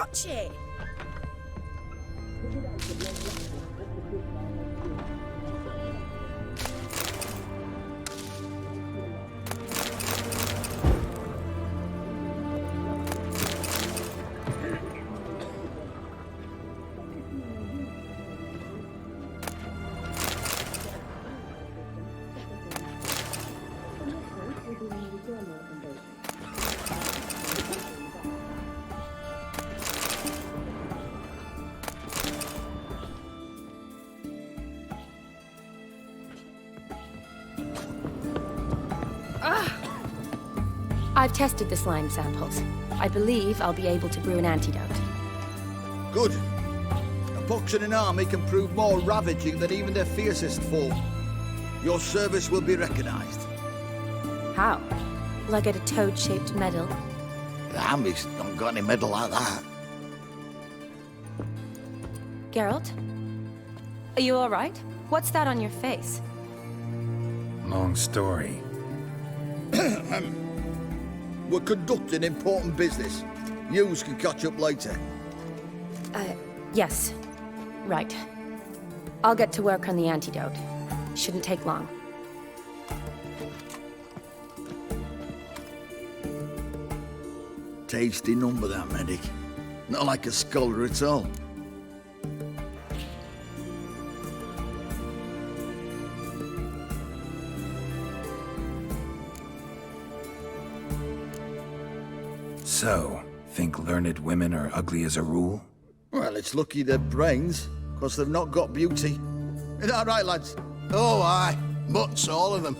Watch it! I've tested the slime samples. I believe I'll be able to brew an antidote. Good. A pox in an army can prove more ravaging than even their fiercest foe. Your service will be recognized. How? Will I get a toad-shaped medal? The army's don't got any medal like that. Geralt? Are you all right? What's that on your face? Long story. We're conducting important business. Yous can catch up later. Yes. Right. I'll get to work on the antidote. Shouldn't take long. Tasty number, that medic. Not like a scholar at all. So, think learned women are ugly as a rule? Well, it's lucky they're brains, because they've not got beauty. Is that right, lads? Oh, aye. Mutts, all of them.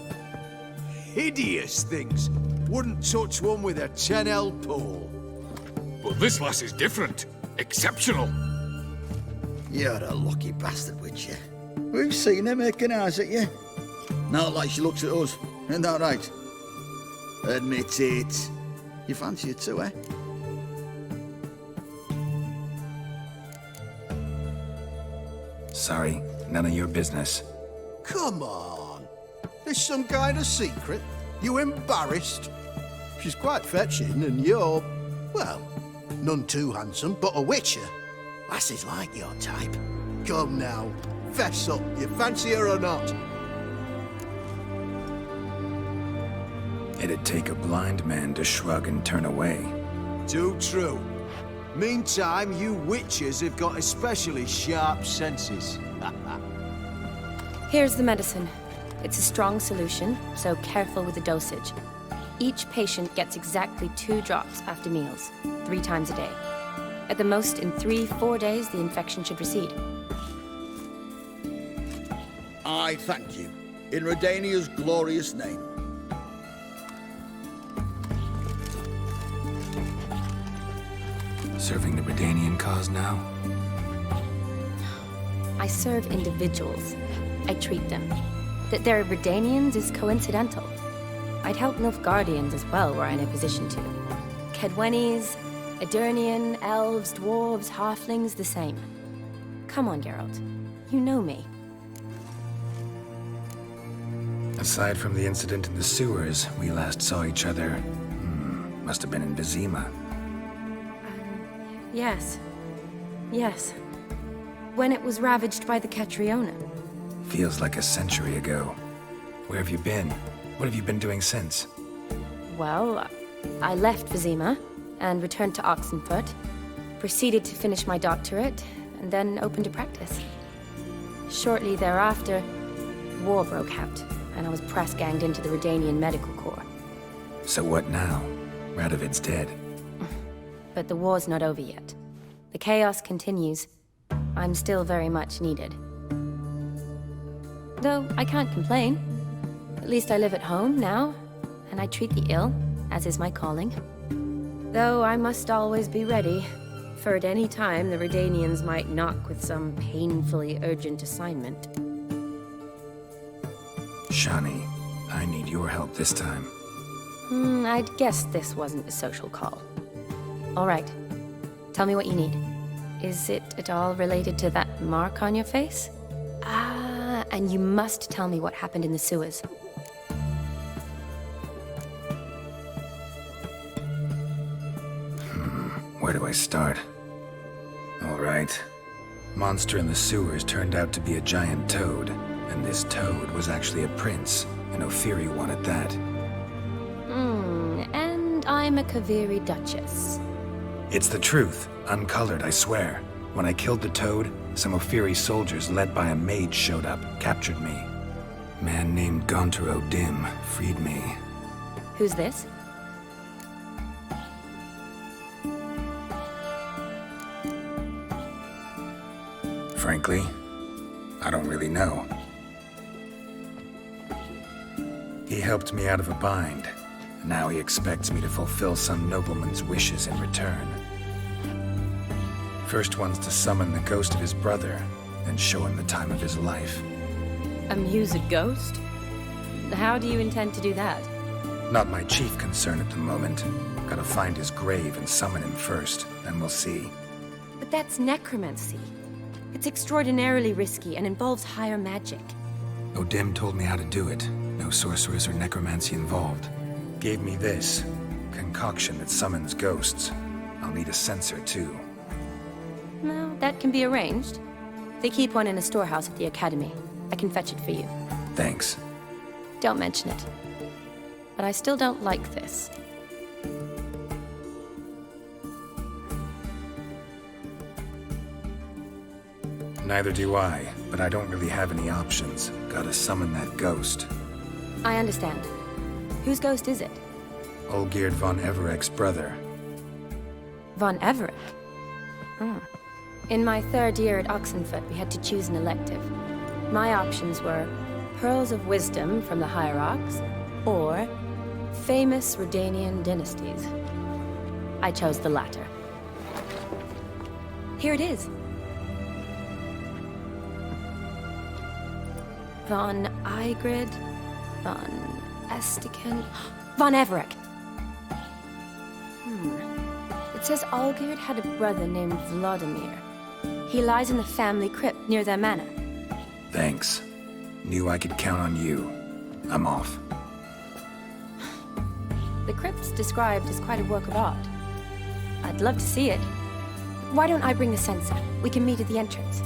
Hideous things. Wouldn't touch one with a 10L pole. But this lass is different. Exceptional. You're a lucky bastard, Witcher. We've seen her making eyes at you. Not like she looks at us. Isn't that right? Admit it. You fancy it too, eh? Sorry, none of your business. Come on. There's some kind of secret. You embarrassed? She's quite fetching, and you're, well, none too handsome, but a witcher. Lasses like your type. Come now, fess up. You fancy her or not? It'd take a blind man to shrug and turn away. Too true. Meantime, you witches have got especially sharp senses. Here's the medicine. It's a strong solution, so careful with the dosage. Each patient gets exactly 2 drops after meals, 3 times a day. At the most, in 3-4 days, the infection should recede. I thank you. In Redania's glorious name. Serving the Redanian cause now? I serve individuals. I treat them. That they're Redanians is coincidental. I'd help Nilfgaardians as well were I in a position to. Kedwenis, Edirnian, elves, dwarves, halflings, the same. Come on, Geralt. You know me. Aside from the incident in the sewers, we last saw each other... must have been in Vizima. Yes. Yes. When it was ravaged by the Catriona. Feels like a century ago. Where have you been? What have you been doing since? Well, I left Vizima and returned to Oxenfurt, proceeded to finish my doctorate, and then opened a practice. Shortly thereafter, war broke out, and I was press-ganged into the Redanian Medical Corps. So what now? Radovid's dead. But the war's not over yet. The chaos continues. I'm still very much needed. Though I can't complain. At least I live at home now, and I treat the ill, as is my calling. Though I must always be ready, for at any time the Redanians might knock with some painfully urgent assignment. Shani, I need your help this time. I'd guessed this wasn't a social call. All right. Tell me what you need. Is it at all related to that mark on your face? Ah, and you must tell me what happened in the sewers. Where do I start? All right. Monster in the sewers turned out to be a giant toad, and this toad was actually a prince, an Ophiri one at that. And I'm a Kaviri Duchess. It's the truth, uncolored, I swear. When I killed the toad, some Ophiri soldiers led by a mage showed up, captured me. Man named Gonter O'Dim freed me. Who's this? Frankly, I don't really know. He helped me out of a bind. Now he expects me to fulfill some nobleman's wishes in return. First one's to summon the ghost of his brother, then show him the time of his life. Amuse a ghost? How do you intend to do that? Not my chief concern at the moment. Gotta find his grave and summon him first, then we'll see. But that's necromancy. It's extraordinarily risky and involves higher magic. O'Dim told me how to do it. No sorcerers or necromancy involved. Gave me this concoction that summons ghosts. I'll need a censer too. Well, that can be arranged. They keep one in a storehouse at the academy. I can fetch it for you. Thanks. Don't mention it. But I still don't like this. Neither do I, but I don't really have any options. Gotta summon that ghost. I understand. Whose ghost is it? Olgierd von Everek's brother. Von Everett? In my third year at Oxenfoot, we had to choose an elective. My options were Pearls of Wisdom from the Hierarchs, or Famous Redanian Dynasties. I chose the latter. Here it is. Von Igrid, Von Estiken, Von Everett. It says Olgierd had a brother named Vladimir. He lies in the family crypt near their manor. Thanks. Knew I could count on you. I'm off. The crypt's described as quite a work of art. I'd love to see it. Why don't I bring the censer? We can meet at the entrance.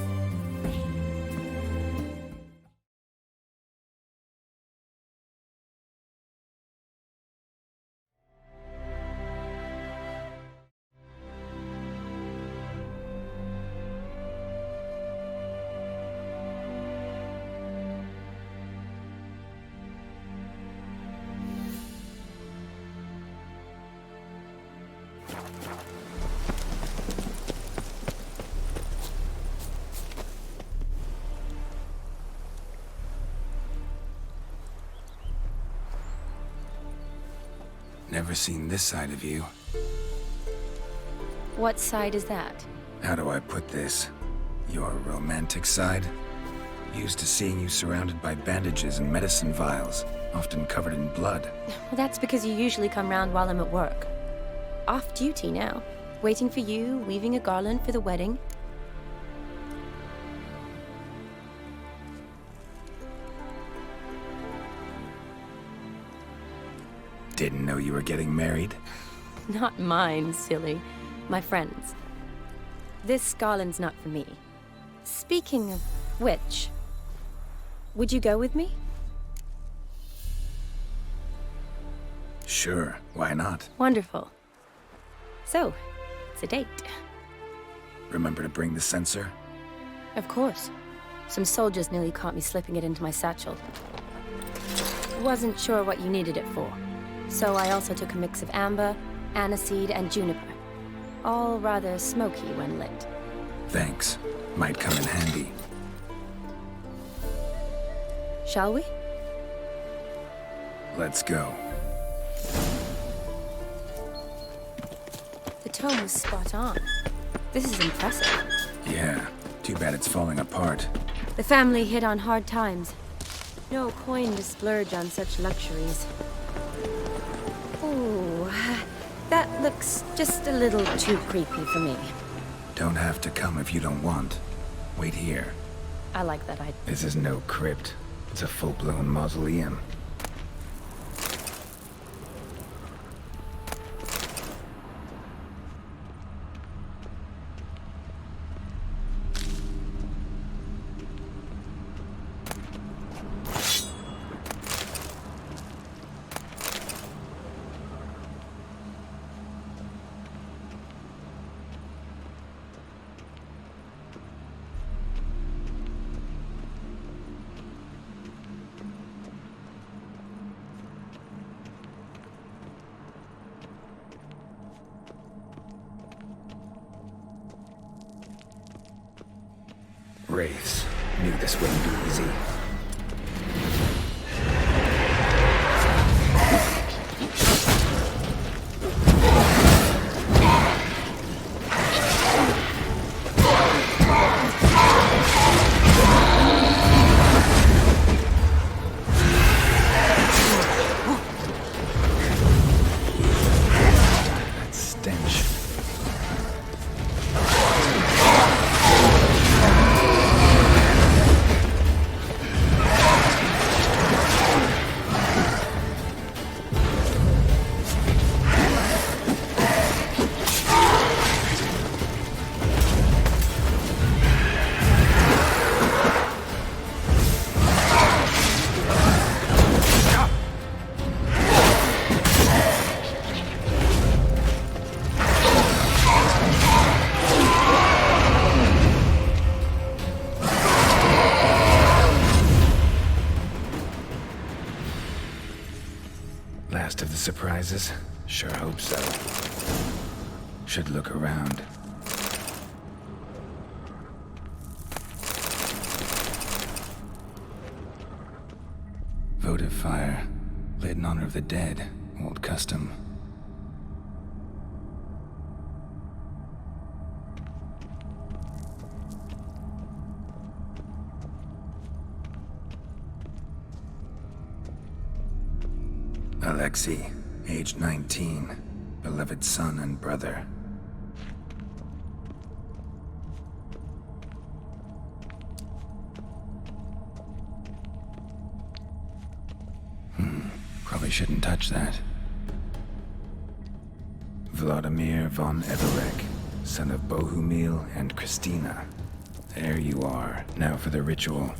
Never seen this side of you. What side is that? How do I put this? Your romantic side? Used to seeing you surrounded by bandages and medicine vials, often covered in blood. Well, that's because you usually come round while I'm at work. Off duty now. Waiting for you, weaving a garland for the wedding. Didn't know you were getting married. Not mine, silly. My friend's. This garland's not for me. Speaking of which, would you go with me? Sure, why not? Wonderful. So, it's a date. Remember to bring the censer? Of course. Some soldiers nearly caught me slipping it into my satchel. Wasn't sure what you needed it for. So I also took a mix of amber, aniseed, and juniper. All rather smoky when lit. Thanks. Might come in handy. Shall we? Let's go. The tone was spot on. This is impressive. Yeah, too bad it's falling apart. The family hit on hard times. No coin to splurge on such luxuries. Ooh, that looks just a little too creepy for me. Don't have to come if you don't want. Wait here. I like that idea. This is no crypt. It's a full-blown mausoleum. Wraiths. Knew this wouldn't be easy. That stench. Last of the surprises? Sure hope so. Should look around. Votive fire. Lit in honor of the dead. Old custom. Alexei, age 19, beloved son and brother. Probably shouldn't touch that. Vladimir von Everek, son of Bohumil and Christina. There you are. Now for the ritual.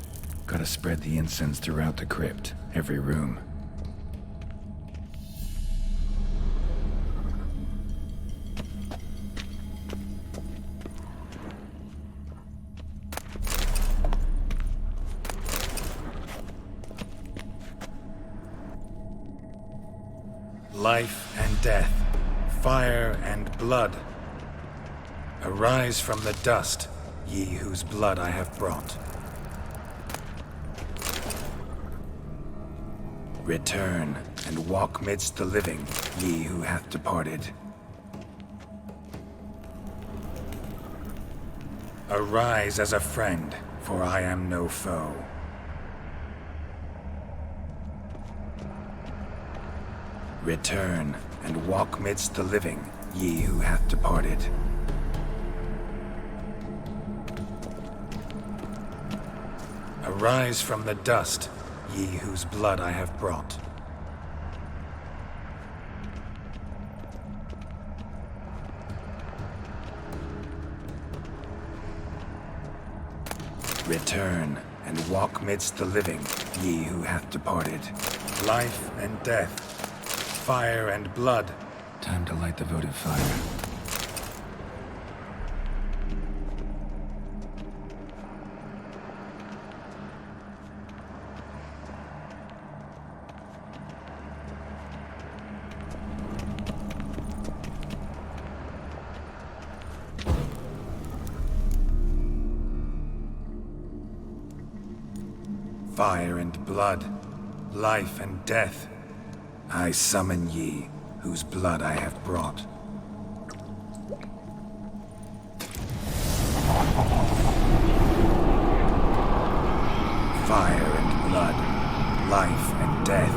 Gotta spread the incense throughout the crypt, every room. Life and death, fire and blood. Arise from the dust, ye whose blood I have brought. Return and walk midst the living, ye who hath departed. Arise as a friend, for I am no foe. Return, and walk midst the living, ye who hath departed. Arise from the dust, ye whose blood I have brought. Return, and walk midst the living, ye who hath departed. Life and death, fire and blood. Time to light the votive fire. Fire and blood, life and death. I summon ye, whose blood I have brought. Fire and blood, life and death.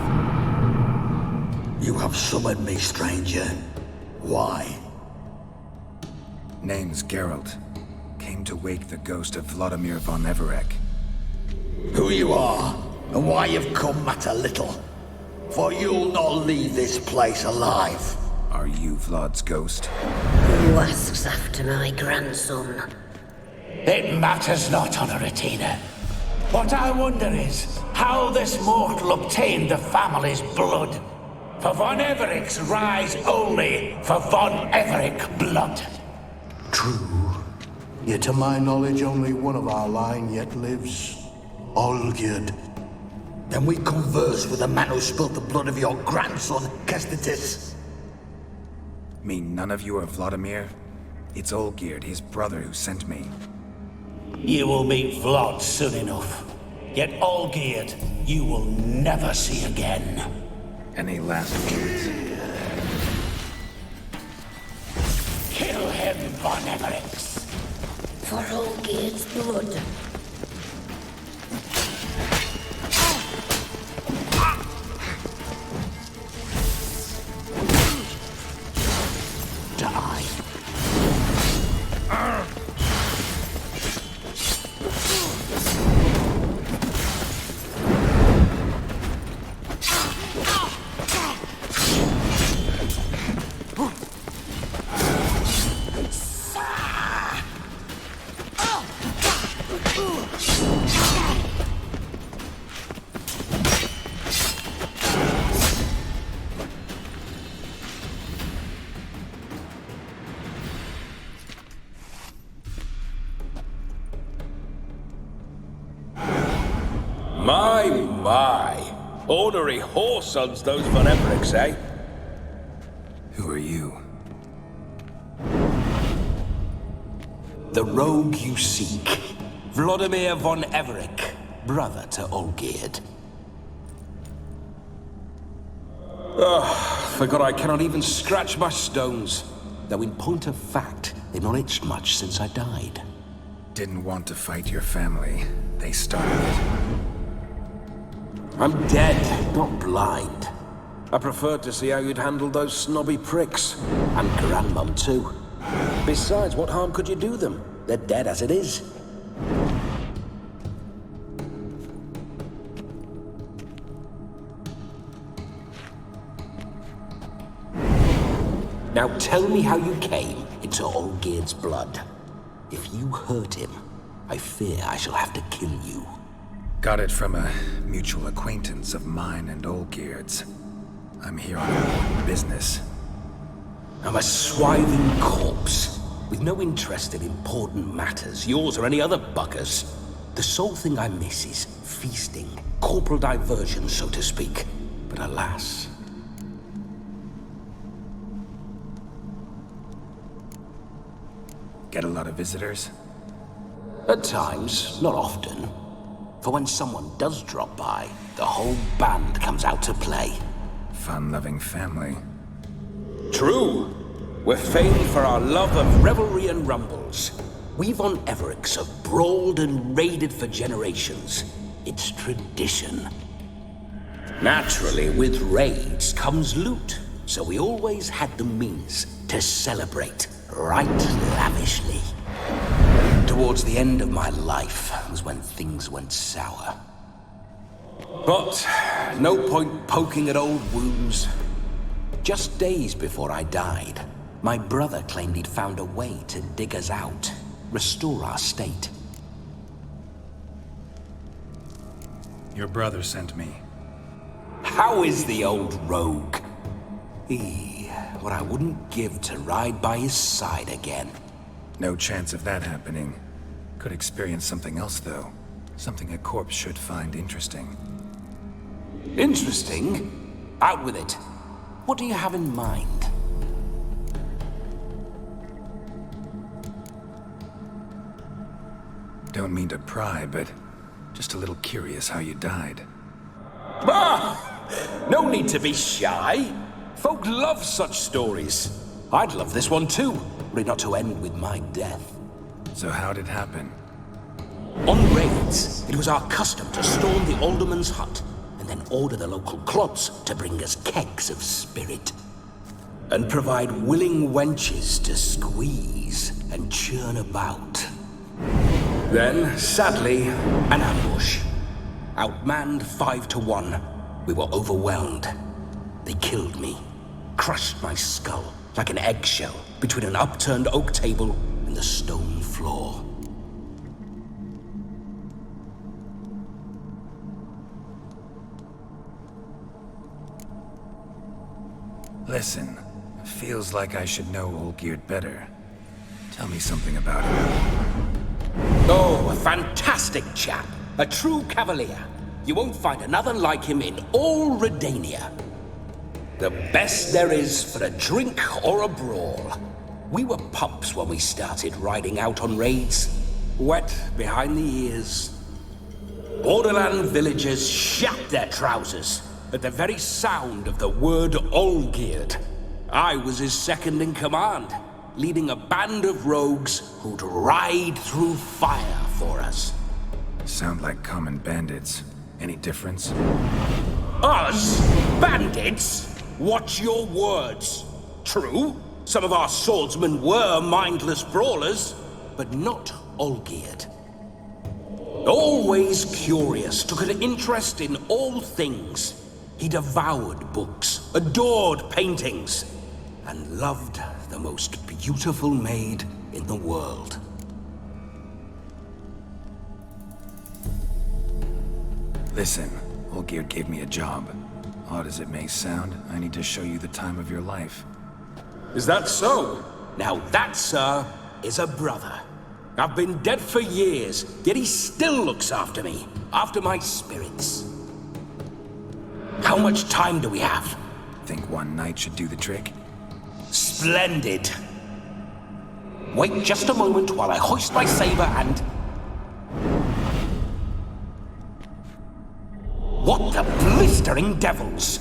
You have summoned me, stranger. Why? Name's Geralt. Came to wake the ghost of Vladimir von Everek. Who you are, and why you've come matter little. For you'll not leave this place alive. Are you Vlad's ghost? Who asks after my grandson? It matters not, Honoratina. What I wonder is how this mortal obtained the family's blood. For von Everek's rise only for von Everek blood. True. Yet to my knowledge, only one of our line yet lives. Olgierd. Then we converse with the man who spilled the blood of your grandson, Kestitis. Mean none of you are Vladimir? It's Olgierd, his brother, who sent me. You will meet Vlad soon enough. Yet Olgierd, you will never see again. Any last words? Kill him, Von Everix. For Olgierd's blood. Die. My. Ornery whoresons, those Von Evericks, eh? Who are you? The rogue you seek. Vladimir von Everik, brother to Olgierd. Forgot I cannot even scratch my stones. Though in point of fact, they've not itched much since I died. Didn't want to fight your family. They started it. I'm dead, not blind. I preferred to see how you'd handle those snobby pricks. And Grandmum too. Besides, what harm could you do them? They're dead as it is. Now tell me how you came into Olgierd's blood. If you hurt him, I fear I shall have to kill you. Got it from a mutual acquaintance of mine and Olgierd's. I'm here on important business. I'm a swiving corpse, with no interest in important matters, yours or any other buggers. The sole thing I miss is feasting, corporal diversion, so to speak. But alas... Get a lot of visitors? At times, not often. For when someone does drop by, the whole band comes out to play. Fun-loving family. True. We're famed for our love of revelry and rumbles. We Von Evericks have brawled and raided for generations. It's tradition. Naturally, with raids comes loot, so we always had the means to celebrate right lavishly. Towards the end of my life was when things went sour. But no point poking at old wounds. Just days before I died, my brother claimed he'd found a way to dig us out, restore our state. Your brother sent me. How is the old rogue? What I wouldn't give to ride by his side again. No chance of that happening. Could experience something else, though. Something a corpse should find interesting. Interesting? Out with it. What do you have in mind? Don't mean to pry, but just a little curious how you died. No need to be shy. Folk love such stories. I'd love this one too, were it not to end with my death. So how'd it happen? On raids, it was our custom to storm the alderman's hut and then order the local clods to bring us kegs of spirit. And provide willing wenches to squeeze and churn about. Then, sadly, an ambush. Outmanned 5-1, we were overwhelmed. They killed me, crushed my skull like an eggshell between an upturned oak table and the stone floor. Listen, feels like I should know Olgierd better. Tell me something about him. Oh, a fantastic chap. A true cavalier. You won't find another like him in all Redania. The best there is for a drink or a brawl. We were pups when we started riding out on raids. wet behind the ears. Borderland villagers shat their trousers at the very sound of the word Olgierd. I was his second in command, leading a band of rogues who'd ride through fire for us. Sound like common bandits. Any difference? Us? Bandits? Watch your words. True, some of our swordsmen were mindless brawlers, but not Olgierd. Always curious, took an interest in all things. He devoured books, adored paintings, and loved the most beautiful maid in the world. Listen, Olgierd gave me a job. Odd as it may sound, I need to show you the time of your life. Is that so? Now that, sir, is a brother. I've been dead for years, yet he still looks after me, after my spirits. How much time do we have? Think one night should do the trick? Splendid. Wait just a moment while I hoist my saber and... What the blistering devils?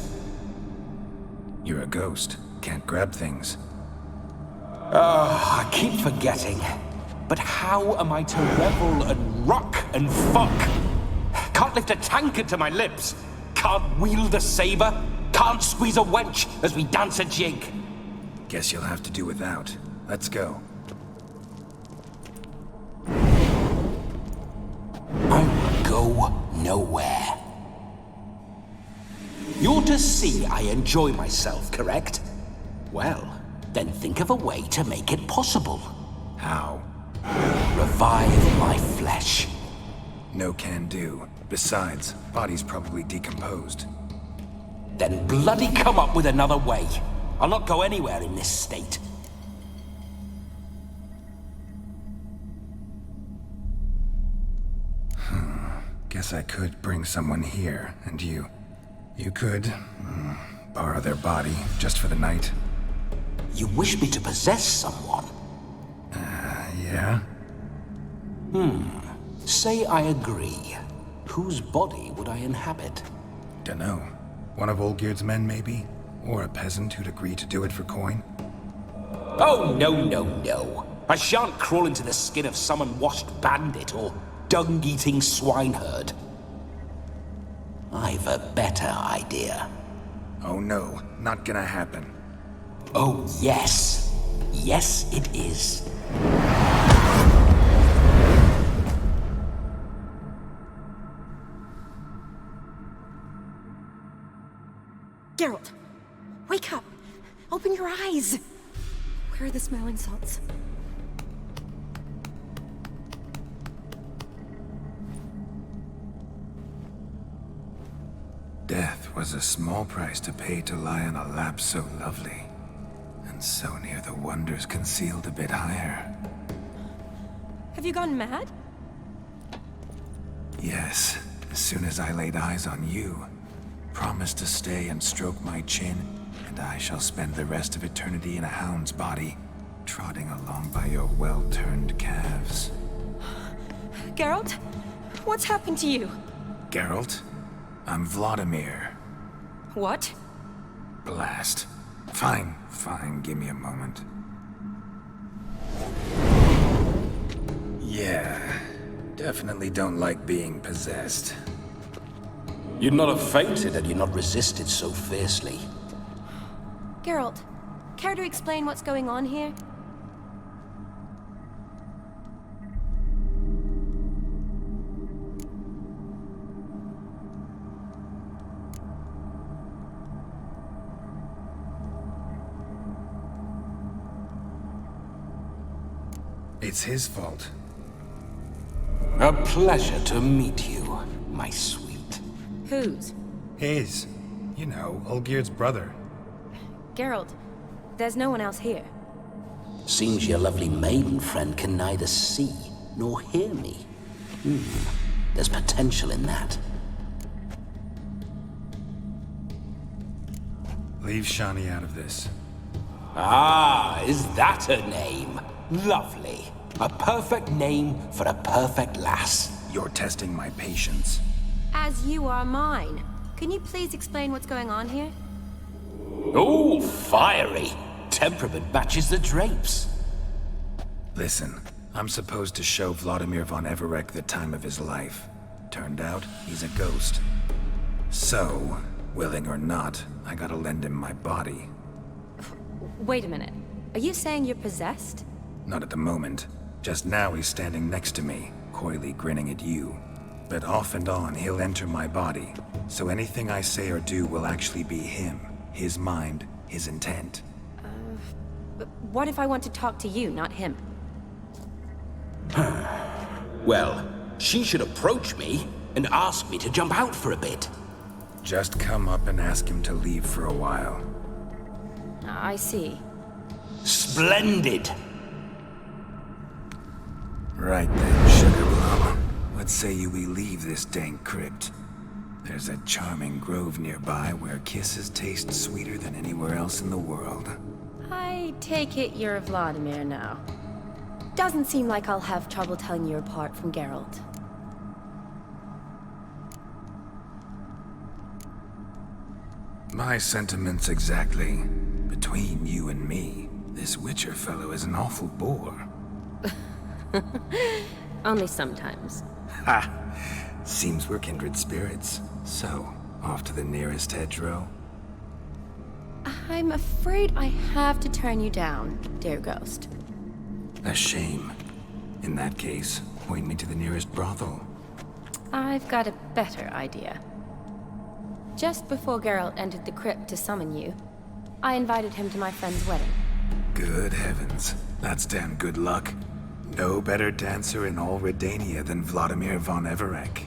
You're a ghost. Can't grab things. I keep forgetting. But how am I to revel and rock and fuck? Can't lift a tankard to my lips. Can't wield a saber. Can't squeeze a wench as we dance a jig. Guess you'll have to do without. Let's go. I will go nowhere. You're to see I enjoy myself, correct? Well, then think of a way to make it possible. How? Revive my flesh. No can do. Besides, body's probably decomposed. Then bloody come up with another way. I'll not go anywhere in this state. Guess I could bring someone here, and you could borrow their body just for the night. You wish me to possess someone? Yeah? Say I agree. Whose body would I inhabit? Dunno. One of Olgierd's men, maybe? Or a peasant who'd agree to do it for coin? Oh, no. I shan't crawl into the skin of some unwashed bandit or dung-eating swineherd. I've a better idea. Oh no, not gonna happen. Oh, yes. Yes, it is. Geralt, wake up! Open your eyes! Where are the smelling salts? Death was a small price to pay to lie on a lap so lovely, and so near the wonders concealed a bit higher. Have you gone mad? Yes, as soon as I laid eyes on you, promised to stay and stroke my chin, and I shall spend the rest of eternity in a hound's body, trotting along by your well-turned calves. Geralt? What's happened to you? Geralt? I'm Vladimir. What? Blast. Fine, give me a moment. Yeah, definitely don't like being possessed. You'd not have fainted had you not resisted so fiercely. Geralt, care to explain what's going on here? It's his fault. A pleasure to meet you, my sweet. Whose? His. You know, Olgierd's brother. Geralt, there's no one else here. Seems your lovely maiden friend can neither see nor hear me. There's potential in that. Leave Shani out of this. Ah, is that her name? Lovely. A perfect name for a perfect lass. You're testing my patience. As you are mine. Can you please explain what's going on here? Oh, fiery. Temperament matches the drapes. Listen, I'm supposed to show Vladimir von Everec the time of his life. Turned out, he's a ghost. So, willing or not, I gotta lend him my body. Wait a minute. Are you saying you're possessed? Not at the moment. Just now he's standing next to me, coyly grinning at you. But off and on, he'll enter my body. So anything I say or do will actually be him. His mind, his intent. But what if I want to talk to you, not him? Well, she should approach me and ask me to jump out for a bit. Just come up and ask him to leave for a while. I see. Splendid. Right then, Sugar Plum. What say you we leave this dank crypt? There's a charming grove nearby where kisses taste sweeter than anywhere else in the world. I take it you're Vladimir now. Doesn't seem like I'll have trouble telling you apart from Geralt. My sentiments exactly. Between you and me, this Witcher fellow is an awful bore. Only sometimes. Ha! Seems we're kindred spirits. So, off to the nearest hedgerow? I'm afraid I have to turn you down, dear ghost. A shame. In that case, point me to the nearest brothel. I've got a better idea. Just before Geralt entered the crypt to summon you, I invited him to my friend's wedding. Good heavens. That's damn good luck. No better dancer in all Redania than Vladimir von Everec.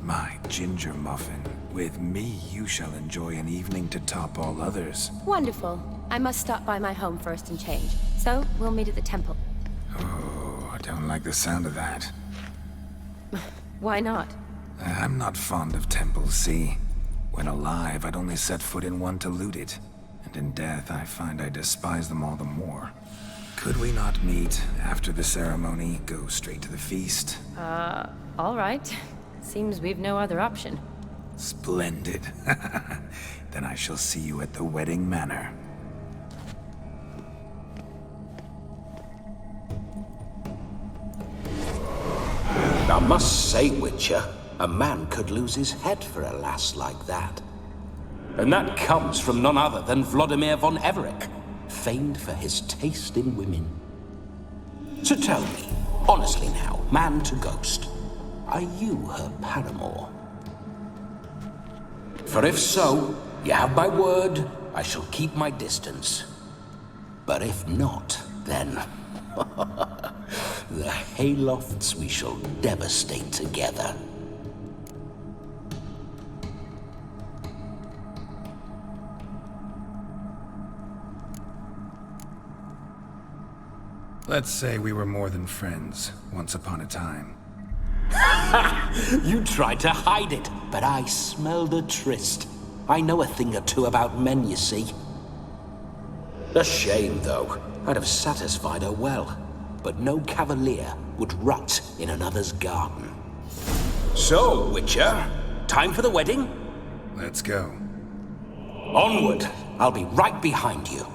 My ginger muffin. With me, you shall enjoy an evening to top all others. Wonderful. I must stop by my home first and change. So, we'll meet at the temple. Oh, I don't like the sound of that. Why not? I'm not fond of temples, see? When alive, I'd only set foot in one to loot it. And in death, I find I despise them all the more. Could we not meet after the ceremony, go straight to the feast? All right. Seems we've no other option. Splendid. Then I shall see you at the wedding manor. I must say, Witcher, a man could lose his head for a lass like that. And that comes from none other than Vladimir von Everec, famed for his taste in women. So tell me, honestly now, man to ghost, are you her paramour? For if so, you have my word, I shall keep my distance. But if not, then the haylofts we shall devastate together. Let's say we were more than friends, once upon a time. You tried to hide it, but I smelled a tryst. I know a thing or two about men, you see. A shame, though. I'd have satisfied her well. But no cavalier would rot in another's garden. So, Witcher, time for the wedding? Let's go. Onward! I'll be right behind you.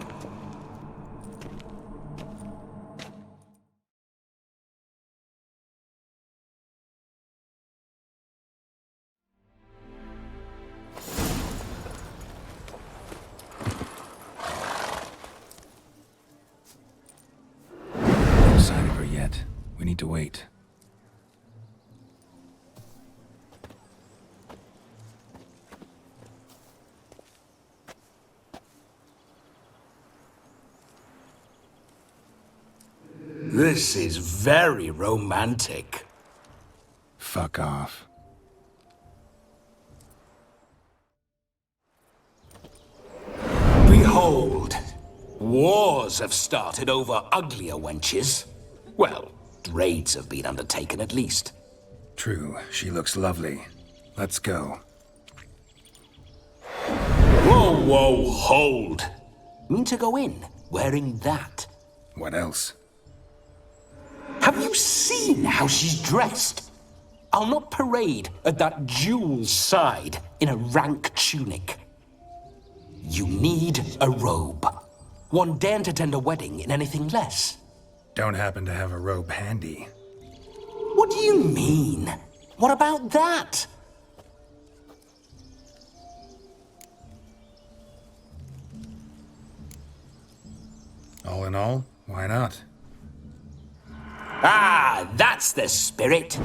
No sign of her yet. We need to wait. This is very romantic. Fuck off. Behold, wars have started over uglier wenches. Well, raids have been undertaken at least. True, she looks lovely. Let's go. Whoa, whoa, hold. Mean to go in, wearing that. What else? Have Have you seen how she's dressed? I'll not parade at that jewel's side in a rank tunic. You need a robe. One daren't attend a wedding in anything less. Don't happen to have a robe handy. What do you mean? What about that? All in all, why not? Ah, that's the spirit.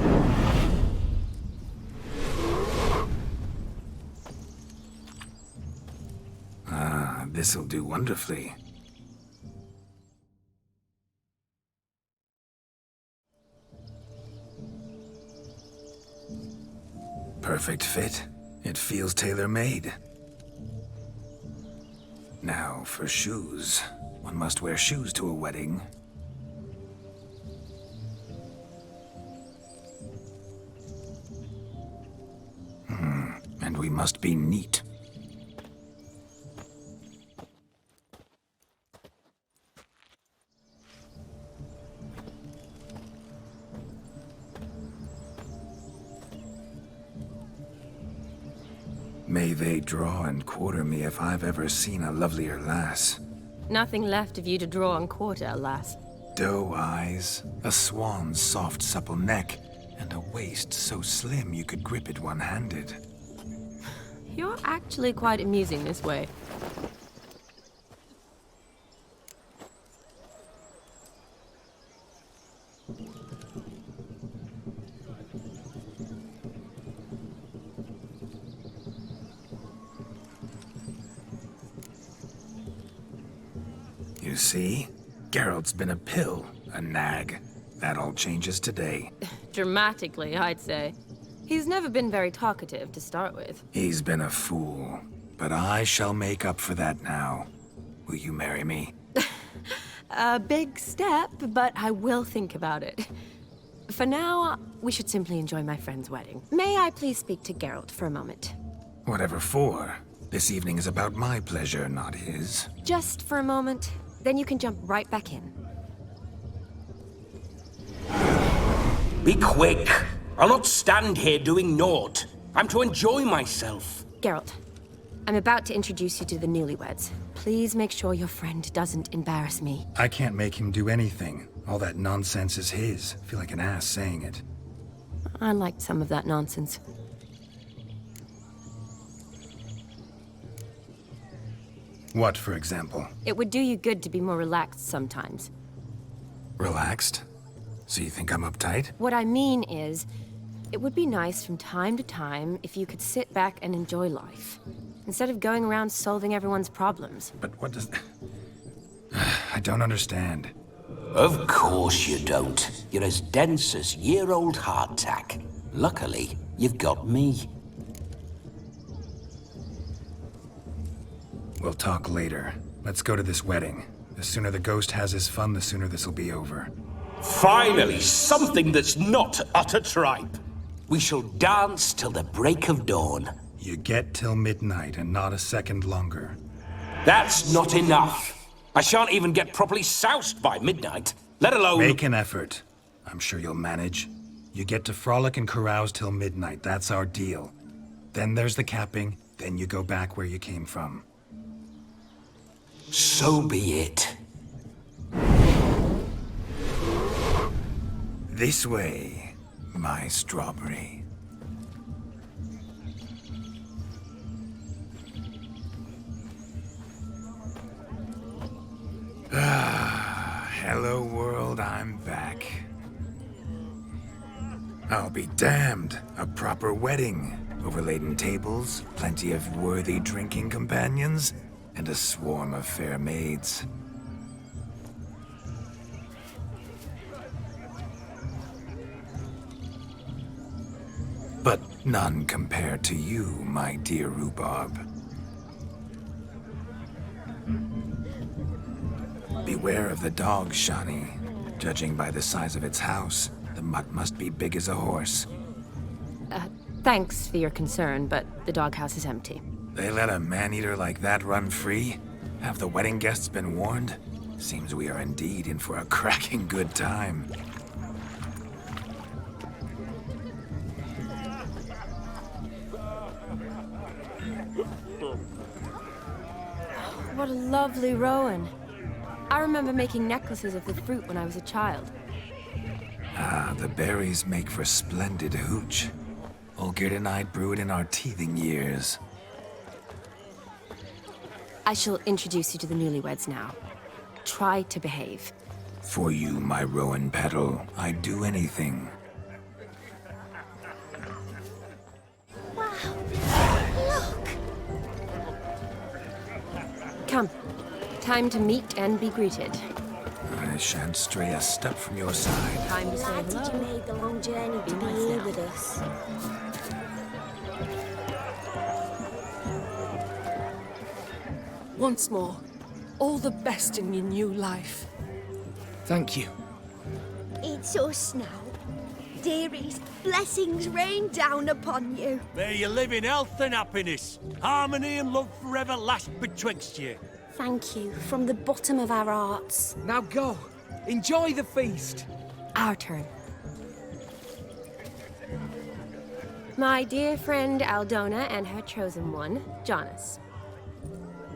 Ah, this'll do wonderfully. Perfect fit. It feels tailor-made. Now, for shoes. One must wear shoes to a wedding. And we must be neat. May they draw and quarter me if I've ever seen a lovelier lass. Nothing left of you to draw and quarter, alas. Doe eyes, a swan's soft supple neck, and a waist so slim you could grip it one-handed. You're actually quite amusing this way. You see? Geralt's been a pill, a nag. That all changes today. Dramatically, I'd say. He's never been very talkative to start with. He's been a fool, but I shall make up for that now. Will you marry me? A big step, but I will think about it. For now, we should simply enjoy my friend's wedding. May I please speak to Geralt for a moment? Whatever for. This evening is about my pleasure, not his. Just for a moment, then you can jump right back in. Be quick. I'll not stand here doing naught. I'm to enjoy myself. Geralt, I'm about to introduce you to the newlyweds. Please make sure your friend doesn't embarrass me. I can't make him do anything. All that nonsense is his. I feel like an ass saying it. I liked some of that nonsense. What, for example? It would do you good to be more relaxed sometimes. Relaxed? So you think I'm uptight? What I mean is, it would be nice from time to time if you could sit back and enjoy life, instead of going around solving everyone's problems. But what does... I don't understand. Of course you don't. You're as dense as year-old hardtack. Luckily, you've got me. We'll talk later. Let's go to this wedding. The sooner the ghost has his fun, the sooner this'll be over. Finally, something that's not utter tripe. We shall dance till the break of dawn. You get till midnight and not a second longer. That's not enough. I shan't even get properly soused by midnight, let alone... Make an effort. I'm sure you'll manage. You get to frolic and carouse till midnight. That's our deal. Then there's the capping, then you go back where you came from. So be it. This way, my strawberry. Ah, hello world, I'm back. I'll be damned. A proper wedding. Overladen tables, plenty of worthy drinking companions, and a swarm of fair maids. But none compared to you, my dear rhubarb. Beware of the dog, Shani. Judging by the size of its house, the mutt must be big as a horse. Thanks for your concern, but the doghouse is empty. They let a man-eater like that run free? Have the wedding guests been warned? Seems we are indeed in for a cracking good time. what a lovely rowan. I remember making necklaces of the fruit when I was a child. Ah, the berries make for splendid hooch. Olgerd and I brewed in our teething years. I shall introduce you to the newlyweds now. Try to behave. For you, my rowan petal, I'd do anything. Wow. Look. Come. Time to meet and be greeted. I shan't stray a step from your side. Time to say Glad did you hello. made the long journey to be here with us. Once more, all the best in your new life. Thank you. It's us now. Dearies, blessings rain down upon you. May you live in health and happiness. Harmony and love forever last betwixt you. Thank you from the bottom of our hearts. Now go. Enjoy the feast. Our turn. My dear friend Aldona and her chosen one, Jonas.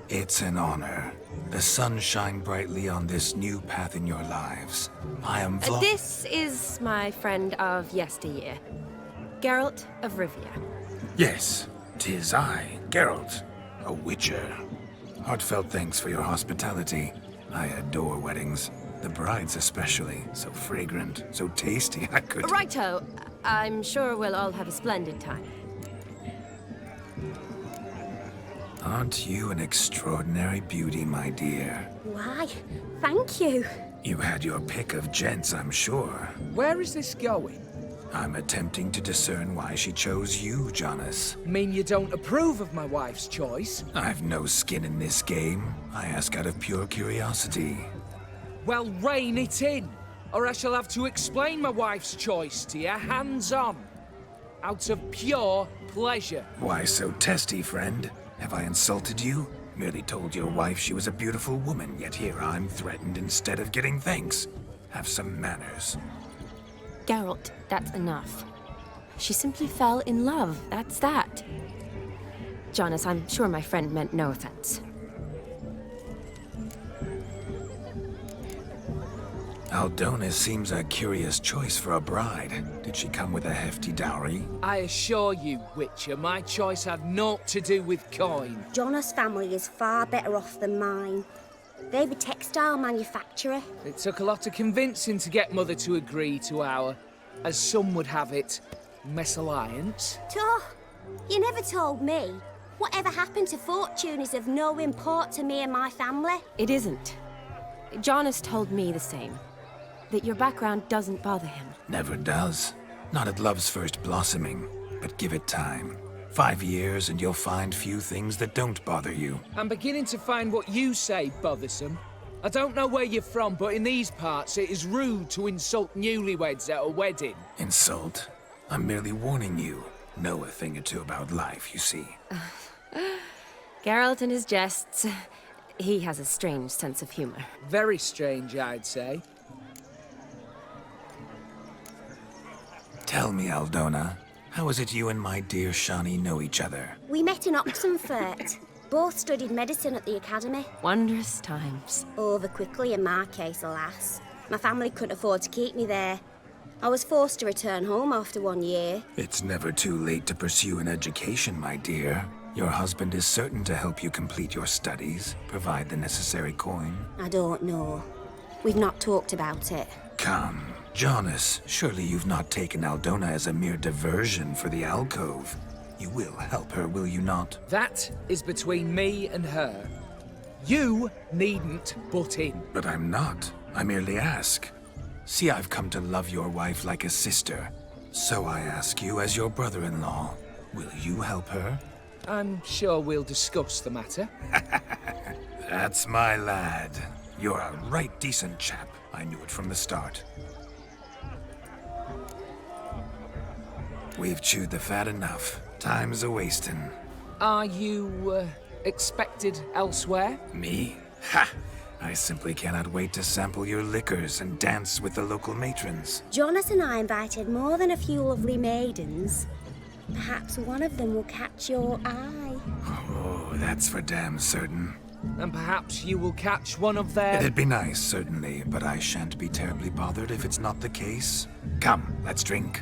It's an honor. The sun shine brightly on this new path in your lives. I am This is my friend of yesteryear, Geralt of Rivia. Yes, 'tis I, Geralt, a witcher. Heartfelt thanks for your hospitality. I adore weddings. The brides especially. So fragrant, so tasty, I could... Righto. I'm sure we'll all have a splendid time. Aren't you an extraordinary beauty, my dear? Why, thank you. You had your pick of gents, I'm sure. Where is this going? I'm attempting to discern why she chose you, Jonas. Mean you don't approve of my wife's choice? I've no skin in this game. I ask out of pure curiosity. Well, rein it in, or I shall have to explain my wife's choice to you hands-on. Out of pure pleasure. Why so testy, friend? Have I insulted you? Merely told your wife she was a beautiful woman, yet here I'm threatened instead of getting thanks. Have some manners. Geralt, that's enough. She simply fell in love, that's that. Jonas, I'm sure my friend meant no offense. Aldona seems a curious choice for a bride. Did she come with a hefty dowry? I assure you, Witcher, my choice had naught to do with coin. Jonas' family is far better off than mine. They're a textile manufacturer. It took a lot of convincing to get Mother to agree to our, as some would have it, mesalliance. You never told me. Whatever happened to fortune is of no import to me and my family. It isn't. Jonas told me the same. That your background doesn't bother him. Never does. Not at love's first blossoming. But give it time. 5 years and you'll find few things that don't bother you. I'm beginning to find what you say bothersome. I don't know where you're from, but in these parts it is rude to insult newlyweds at a wedding. Insult? I'm merely warning you. Know a thing or two about life, you see. Geralt and his jests. He has a strange sense of humor. Very strange, I'd say. Tell me, Aldona, how is it you and my dear Shani know each other? We met in Oxenfurt. Both studied medicine at the academy. Wondrous times. Over quickly in my case, alas. My family couldn't afford to keep me there. I was forced to return home after 1 year. It's never too late to pursue an education, my dear. Your husband is certain to help you complete your studies, provide the necessary coin. I don't know. We've not talked about it. Come, Jonas, surely you've not taken Aldona as a mere diversion for the alcove. You will help her, will you not? That is between me and her. You needn't butt in. But I'm not. I merely ask. See, I've come to love your wife like a sister. So I ask you as your brother-in-law, will you help her? I'm sure we'll discuss the matter. That's my lad. You're a right decent chap. I knew it from the start. We've chewed the fat enough. Time's a-wasting. Are you, expected elsewhere? Me? Ha! I simply cannot wait to sample your liquors and dance with the local matrons. Jonas and I invited more than a few lovely maidens. Perhaps one of them will catch your eye. Oh, that's for damn certain. and perhaps you will catch one of their... It'd be nice, certainly, but I shan't be terribly bothered if it's not the case. Come, let's drink.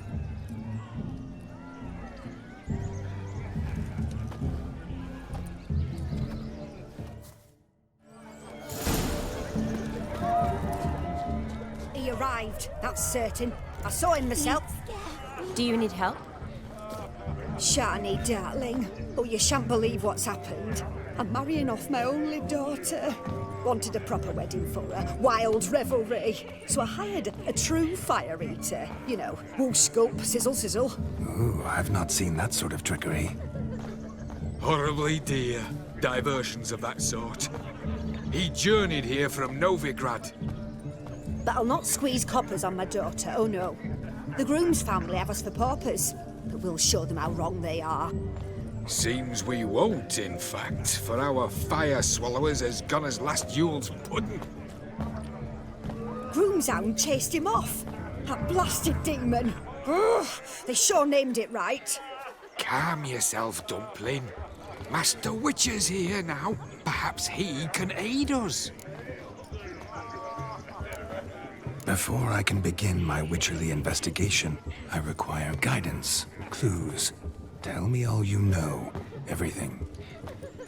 He arrived, that's certain. I saw him myself. Do you need help? Shani, darling. Oh, you shan't believe what's happened. I'm marrying off my only daughter. Wanted a proper wedding for her, wild revelry. So I hired a true fire eater. You know, woo scoop, sizzle sizzle. Ooh, I've not seen that sort of trickery. Horribly dear diversions of that sort. He journeyed here from Novigrad. But I'll not squeeze coppers on my daughter, oh no. The groom's family have us for paupers, but we'll show them how wrong they are. Seems we won't, in fact, for our fire swallowers has gone as last Yule's pudding. Groom's hound chased him off. That blasted demon. Ugh, they sure named it right. Calm yourself, Dumpling. Master Witcher's here now. Perhaps he can aid us. Before I can begin my witcherly investigation, I require guidance, clues. Tell me all you know. Everything.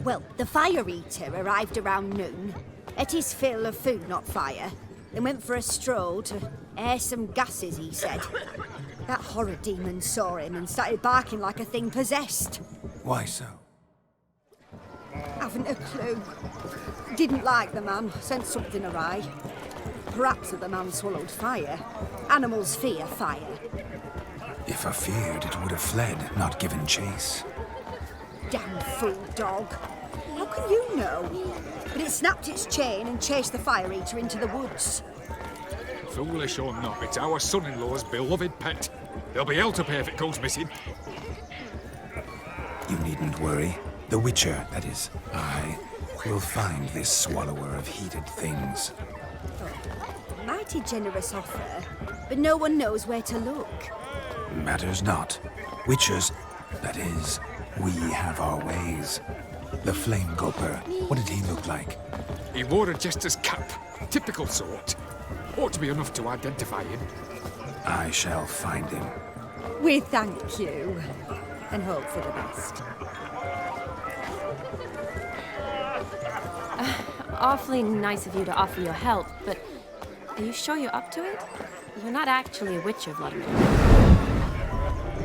Well, the fire eater arrived around noon, ate his fill of food, not fire, then went for a stroll to air some gases, he said. That horror demon saw him and started barking like a thing possessed. Why so? Haven't a clue. Didn't like the man, sent something awry. Perhaps the man swallowed fire. Animals fear fire. If I feared, it would have fled, not given chase. Damn fool dog. How can you know? But it snapped its chain and chased the fire eater into the woods. Foolish or not, it's our son-in-law's beloved pet. There'll be hell to pay if it goes missing. You needn't worry. The Witcher, that is, I, will find this swallower of heated things. Mighty generous offer, but no one knows where to look. Matters not. Witchers, that is, we have our ways. The Flame Gulper, what did he look like? He wore a jester's cap, typical sort. Ought to be enough to identify him. I shall find him. We thank you, and hope for the best. Awfully nice of you to offer your help, but are you sure you're up to it? You're not actually a witcher, Vladimir.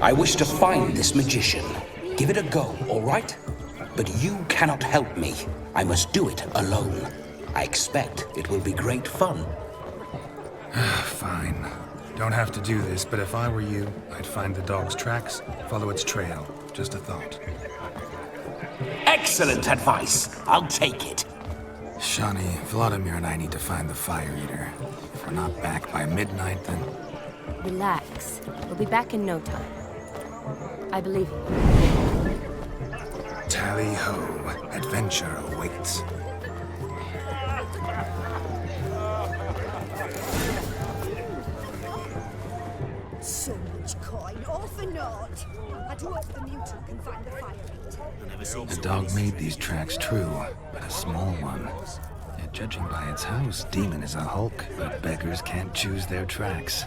I wish to find this magician. Give it a go, all right? But you cannot help me. I must do it alone. I expect it will be great fun. Fine. Don't have to do this, but if I were you, I'd find the dog's tracks, follow its trail. Just a thought. Excellent advice. I'll take it. Shani, Vladimir and I need to find the fire eater. If we're not back by midnight, then... Relax. We'll be back in no time. I believe you. Tally-ho. Adventure awaits. So much coin, all for naught. I do hope the mutant can find the fire eater. The dog made these tracks true, but a small one. Yet judging by its house, Demon is a hulk, but beggars can't choose their tracks.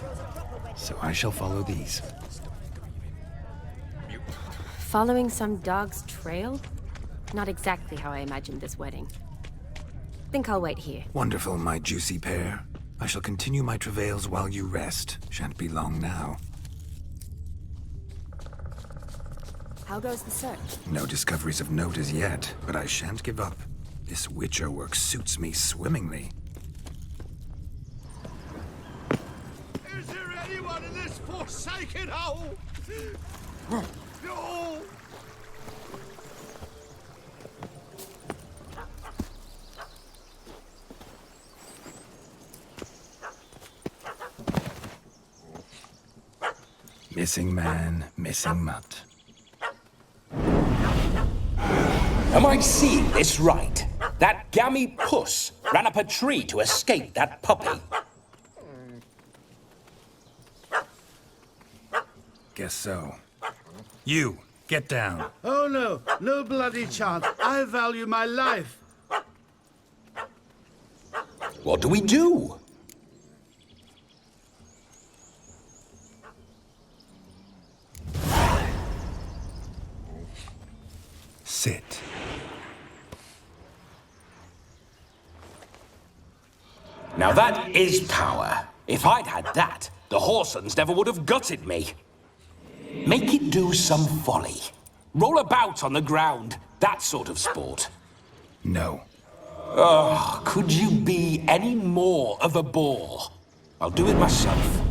So I shall follow these. Following some dog's trail? Not exactly how I imagined this wedding. Think I'll wait here. Wonderful, my juicy pair. I shall continue my travails while you rest. Shan't be long now. How goes the search? No discoveries of note as yet, but I shan't give up. This Witcher work suits me swimmingly. Is there anyone in this forsaken hole? No! Missing man, missing mutt. Am I seeing this right? That gammy puss ran up a tree to escape that puppy. Guess so. You, get down. Oh no, no bloody chance. I value my life. What do we do? Sit. Now that is power. If I'd had that, the Horsons never would have gutted me. Make it do some folly. Roll about on the ground. That sort of sport. No. Oh, could you be any more of a bore? I'll do it myself.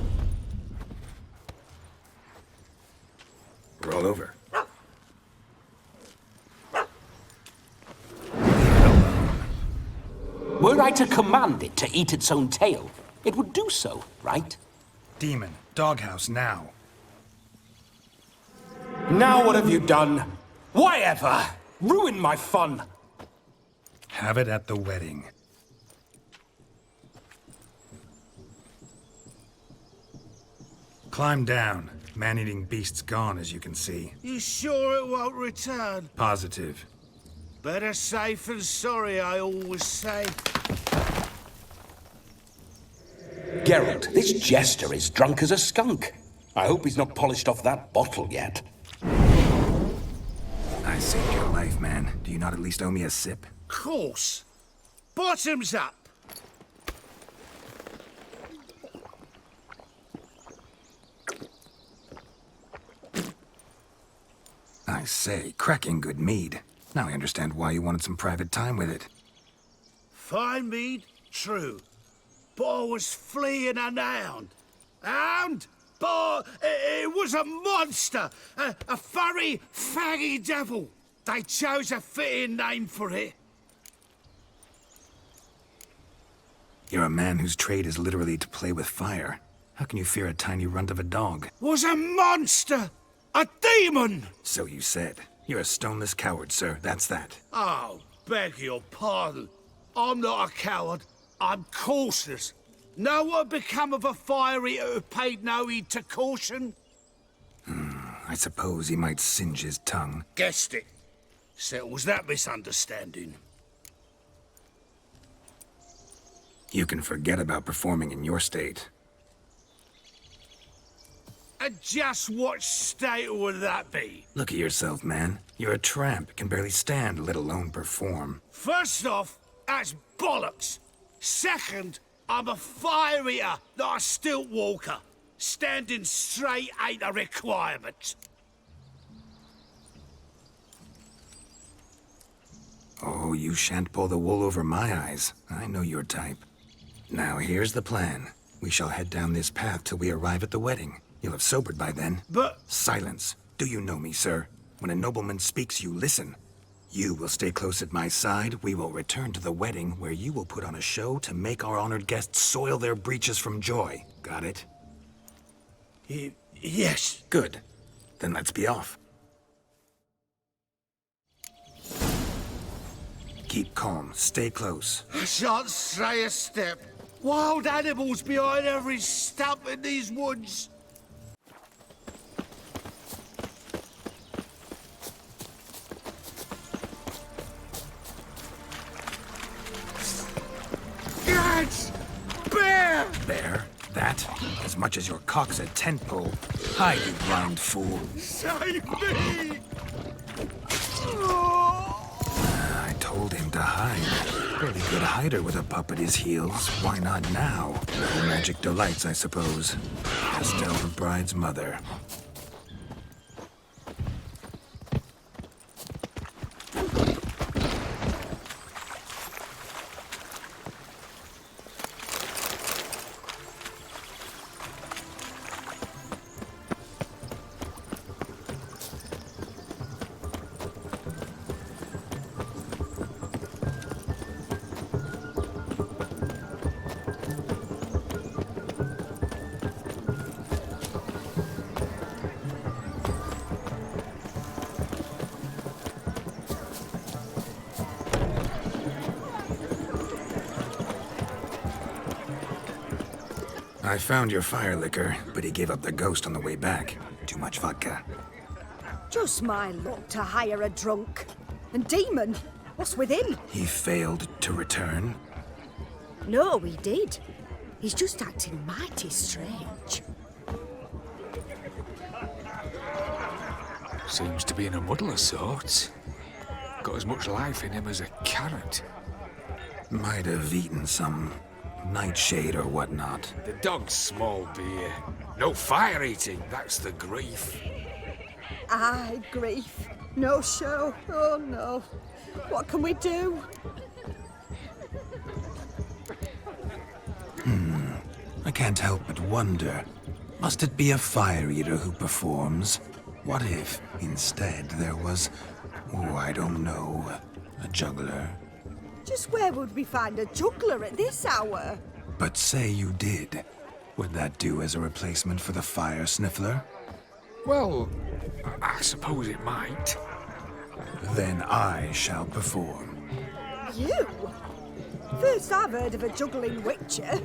Roll over. Were I to command it to eat its own tail, it would do so, right? Demon, doghouse now. Now what have you done? Why ever? Ruin my fun. Have it at the wedding. Climb down. Man-eating beast's gone, as you can see. You sure it won't return? Positive. Better safe than sorry, I always say. Geralt, this jester is drunk as a skunk. I hope he's not polished off that bottle yet. I saved your life, man. Do you not at least owe me a sip? Course. Bottoms up. I say, cracking good mead. Now I understand why you wanted some private time with it. Fine mead, true. But I was fleeing an hound. Hound? But it was a monster. A furry, faggy devil. They chose a fitting name for it. You're a man whose trade is literally to play with fire. How can you fear a tiny runt of a dog? Was a monster. A demon. So you said. You're a stoneless coward, sir. That's that. Oh, beg your pardon. I'm not a coward. I'm cautious. Know what become of a fire eater who paid no heed to caution? I suppose he might singe his tongue. Guessed it. Settles that misunderstanding. You can forget about performing in your state. And just what state would that be? Look at yourself, man. You're a tramp, can barely stand, let alone perform. First off, that's bollocks. Second, I'm a fire eater, not a stilt walker. Standing straight ain't a requirement. Oh, you shan't pull the wool over my eyes. I know your type. Now, here's the plan. We shall head down this path till we arrive at the wedding. You'll have sobered by then. But... Silence. Do you know me, sir? When a nobleman speaks, you listen. You will stay close at my side. We will return to the wedding, where you will put on a show to make our honored guests soil their breeches from joy. Got it? Yes. Good. Then let's be off. Keep calm. Stay close. I shan't stray a step. Wild animals behind every stump in these woods. Bear! Bear? That? As much as your cock's a tent pole. Hide, you blind fool. Save me! I told him to hide. Pretty good hider with a pup at his heels. Why not now? No magic delights, I suppose. Estelle, the bride's mother. I found your fire liquor, but he gave up the ghost on the way back. Too much vodka. Just my luck to hire a drunk. And Demon, what's with him? He failed to return. No, he did. He's just acting mighty strange. Seems to be in a muddle of sorts. Got as much life in him as a carrot. Might have eaten some nightshade or whatnot. The dog's small beer. No fire eating, that's the grief. Aye, grief. No show. Oh no. What can we do? I can't help but wonder. Must it be a fire eater who performs? What if, instead, there was, oh, I don't know, a juggler? Just where would we find a juggler at this hour? But say you did. Would that do as a replacement for the fire sniffler? Well, I suppose it might. Then I shall perform. You? First I've heard of a juggling witcher.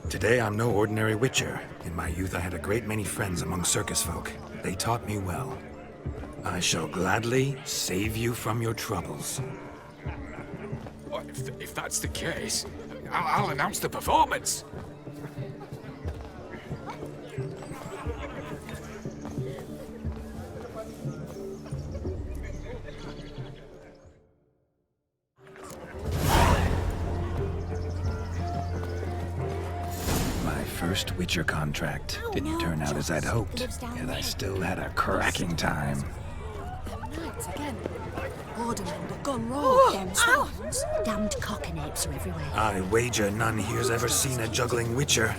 Today I'm no ordinary witcher. In my youth I had a great many friends among circus folk. They taught me well. I shall gladly save you from your troubles. Well, if that's the case, I'll announce the performance. First Witcher contract. Didn't turn out as I'd hoped, yet I still had a cracking time. Nights again. Aldermen have gone wrong. Oh, Them swans. Damned cockanapes are everywhere. I wager none here's ever seen a juggling Witcher.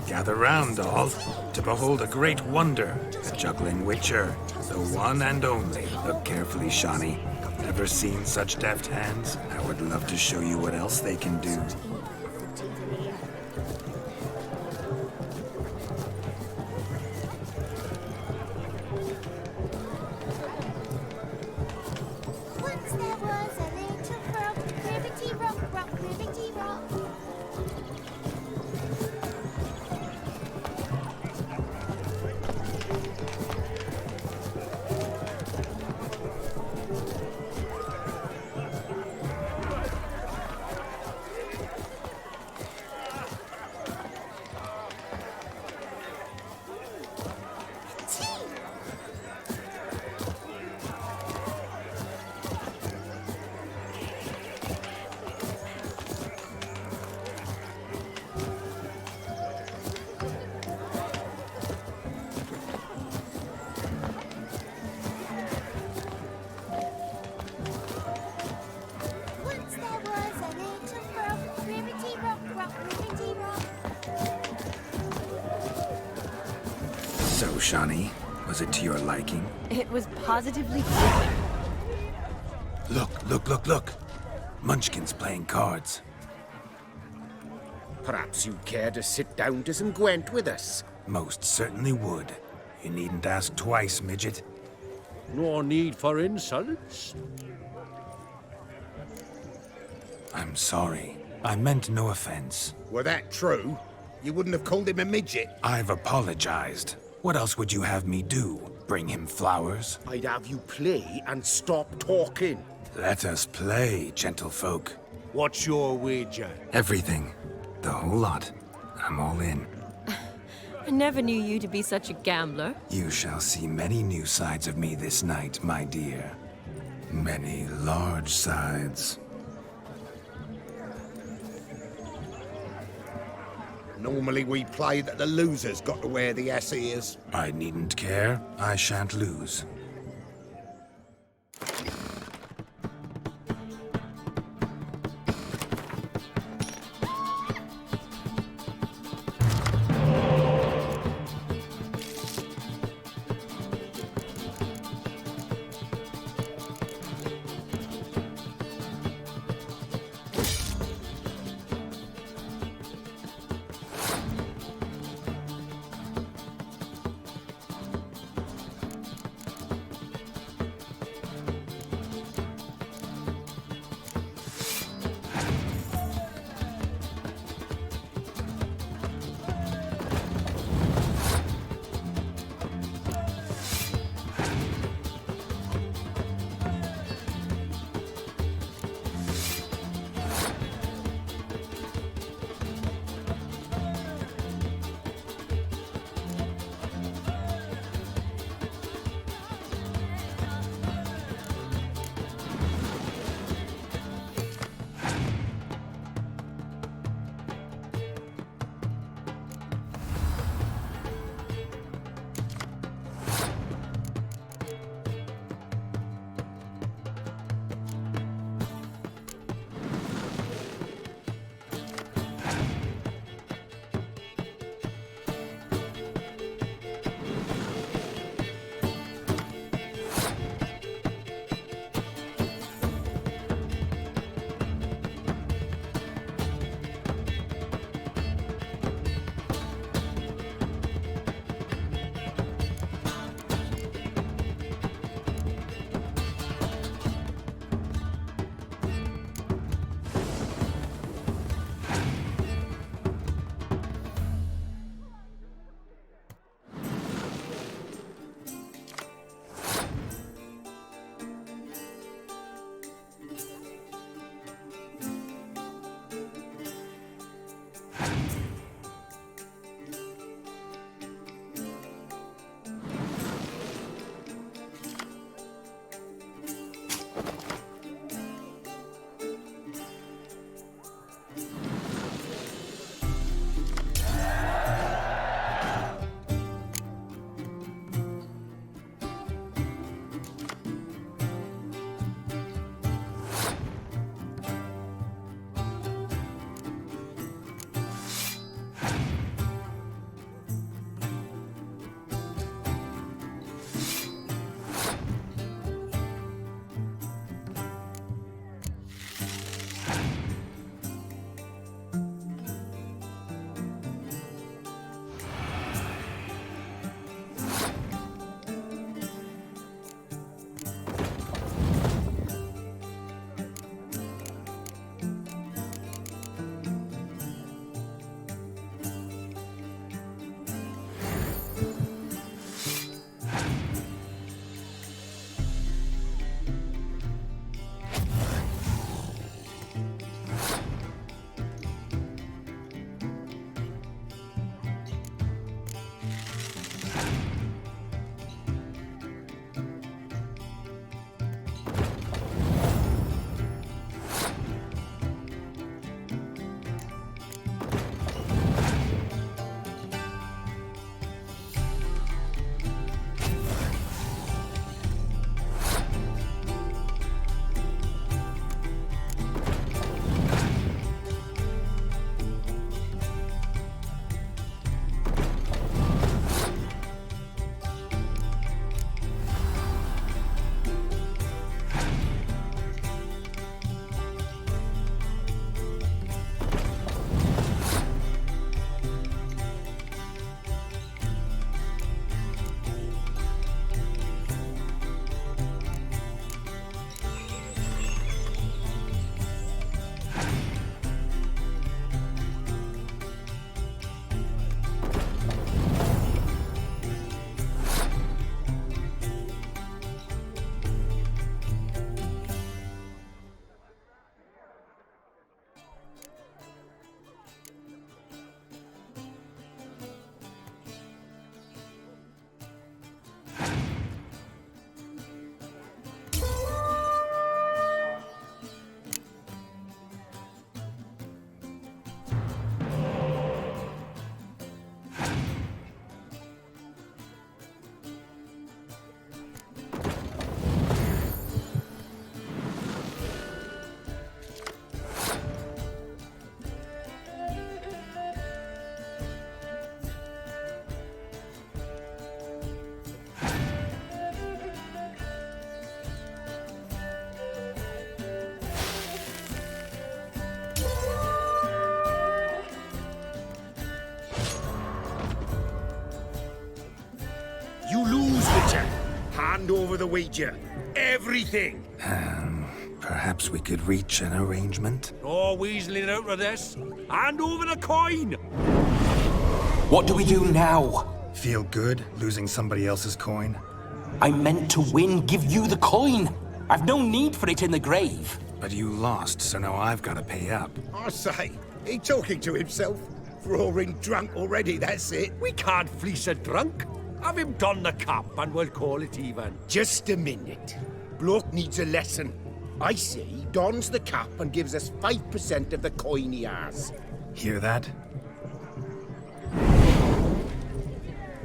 Gather round, all, to behold a great wonder, a juggling Witcher, the one and only. Look carefully, Shawnee. Ever seen such deft hands? I would love to show you what else they can do. So, Shawnee, was it to your liking? It was positively gripping. Look. Munchkin's playing cards. Perhaps you'd care to sit down to some Gwent with us? Most certainly would. You needn't ask twice, midget. No need for insults. I'm sorry. I meant no offense. Were that true, you wouldn't have called him a midget. I've apologized. What else would you have me do? Bring him flowers? I'd have you play and stop talking. Let us play, gentlefolk. What's your wager? Everything. The whole lot. I'm all in. I never knew you to be such a gambler. You shall see many new sides of me this night, my dear. Many large sides. Normally we play that the loser's got to wear the ass ears. I needn't care. I shan't lose. Witcher. Hand over the wager. Everything. Perhaps we could reach an arrangement? No weaseling out of this. Hand over the coin. What do we do now? Feel good losing somebody else's coin? I meant to win, give you the coin. I've no need for it in the grave. But you lost, so now I've got to pay up. I say, he talking to himself. Roaring drunk already, that's it. We can't fleece a drunk. Have him don the cap and we'll call it even. Just a minute. Bloke needs a lesson. I say he dons the cap and gives us 5% of the coin he has. Hear that?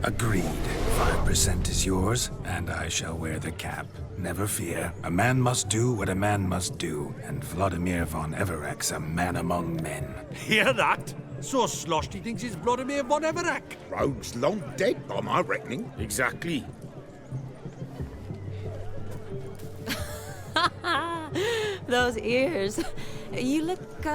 Agreed. 5% is yours, and I shall wear the cap. Never fear. A man must do what a man must do, and Vladimir von Everek's a man among men. Hear that? So sloshed he thinks he's Vladimir von Everek. Rogue's long dead, by my reckoning. Exactly. Those ears. You look,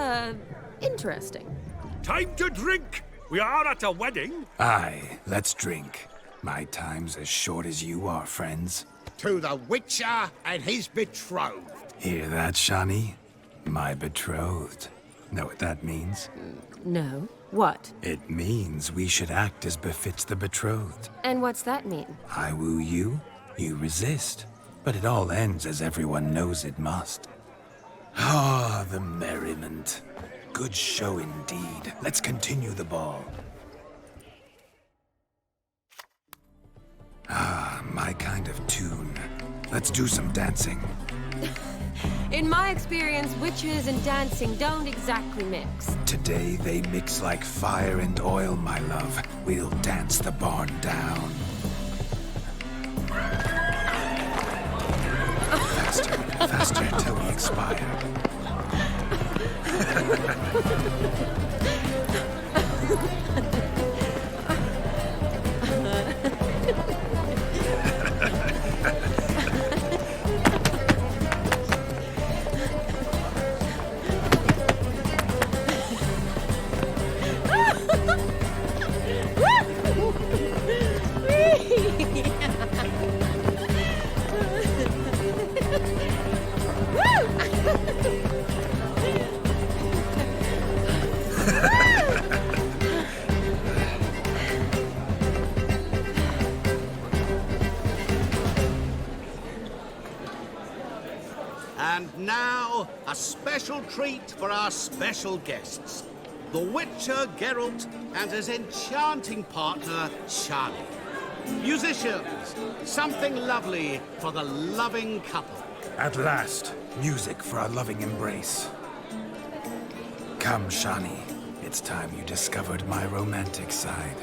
interesting. Time to drink! We are at a wedding. Aye, let's drink. My time's as short as you are, friends. To the Witcher and his betrothed. Hear that, Shani? My betrothed. Know what that means? No. What? It means we should act as befits the betrothed. And what's that mean? I woo you, you resist. But it all ends as everyone knows it must. Ah, the merriment. Good show indeed. Let's continue the ball. Ah, my kind of tune. Let's do some dancing. In my experience, witches and dancing don't exactly mix. Today they mix like fire and oil, my love. We'll dance the barn down. Faster, faster till we expire. And now, a special treat for our special guests. The Witcher Geralt and his enchanting partner, Shani. Musicians, something lovely for the loving couple. At last, music for our loving embrace. Come, Shani. It's time you discovered my romantic side.